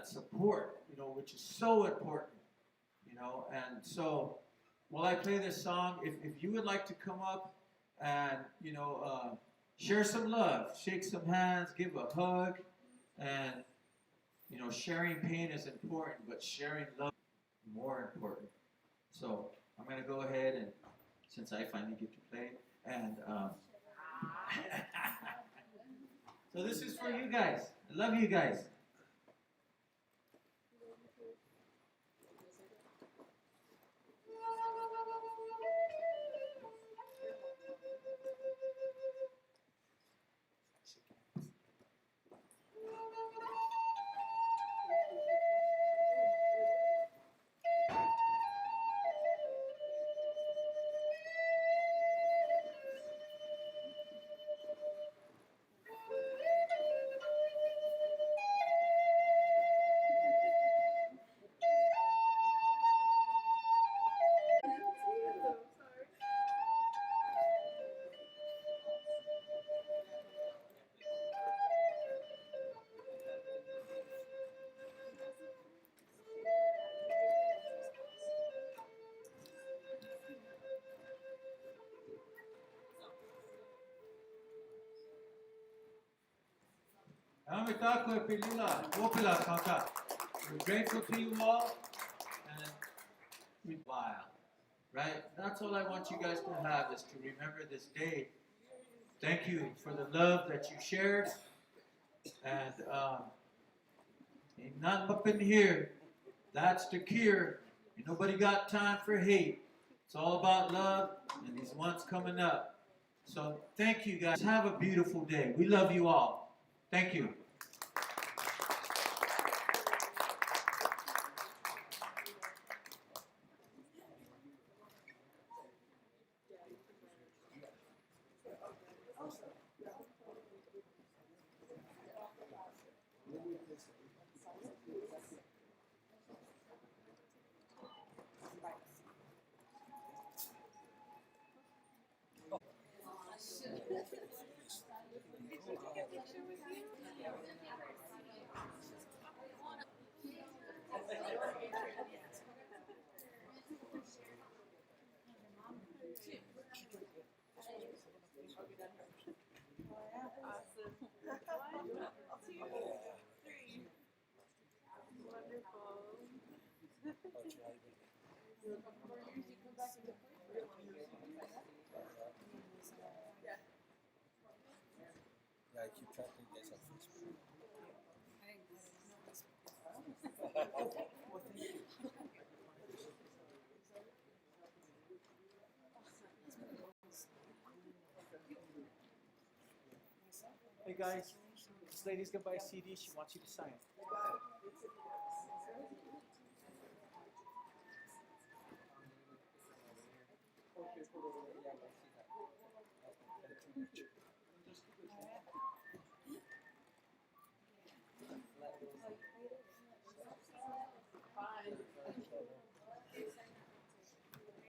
support, you know, which is so important, you know. And so while I play this song, if you would like to come up and, you know, share some love, shake some hands, give a hug, and, you know, sharing pain is important, but sharing love is more important. So I'm going to go ahead, and since I finally get to play, and so this is for you guys. I love you guys. We're grateful to you all, and we while, right? That's all I want you guys to have, is to remember this day. Thank you for the love that you shared, and ain't nothing up in here That's the cure. Ain't nobody got time for hate. It's all about love and these months coming up. So thank you guys. Have a beautiful day. We love you all. Thank you. Awesome. 1, 2, 3. Wonderful. In a couple more years, you come back into play. Yeah. Yeah, I keep track of you guys on Facebook. Hey guys, this lady's gonna buy a CD. She wants you to sign. Yeah, I see that. That's too much.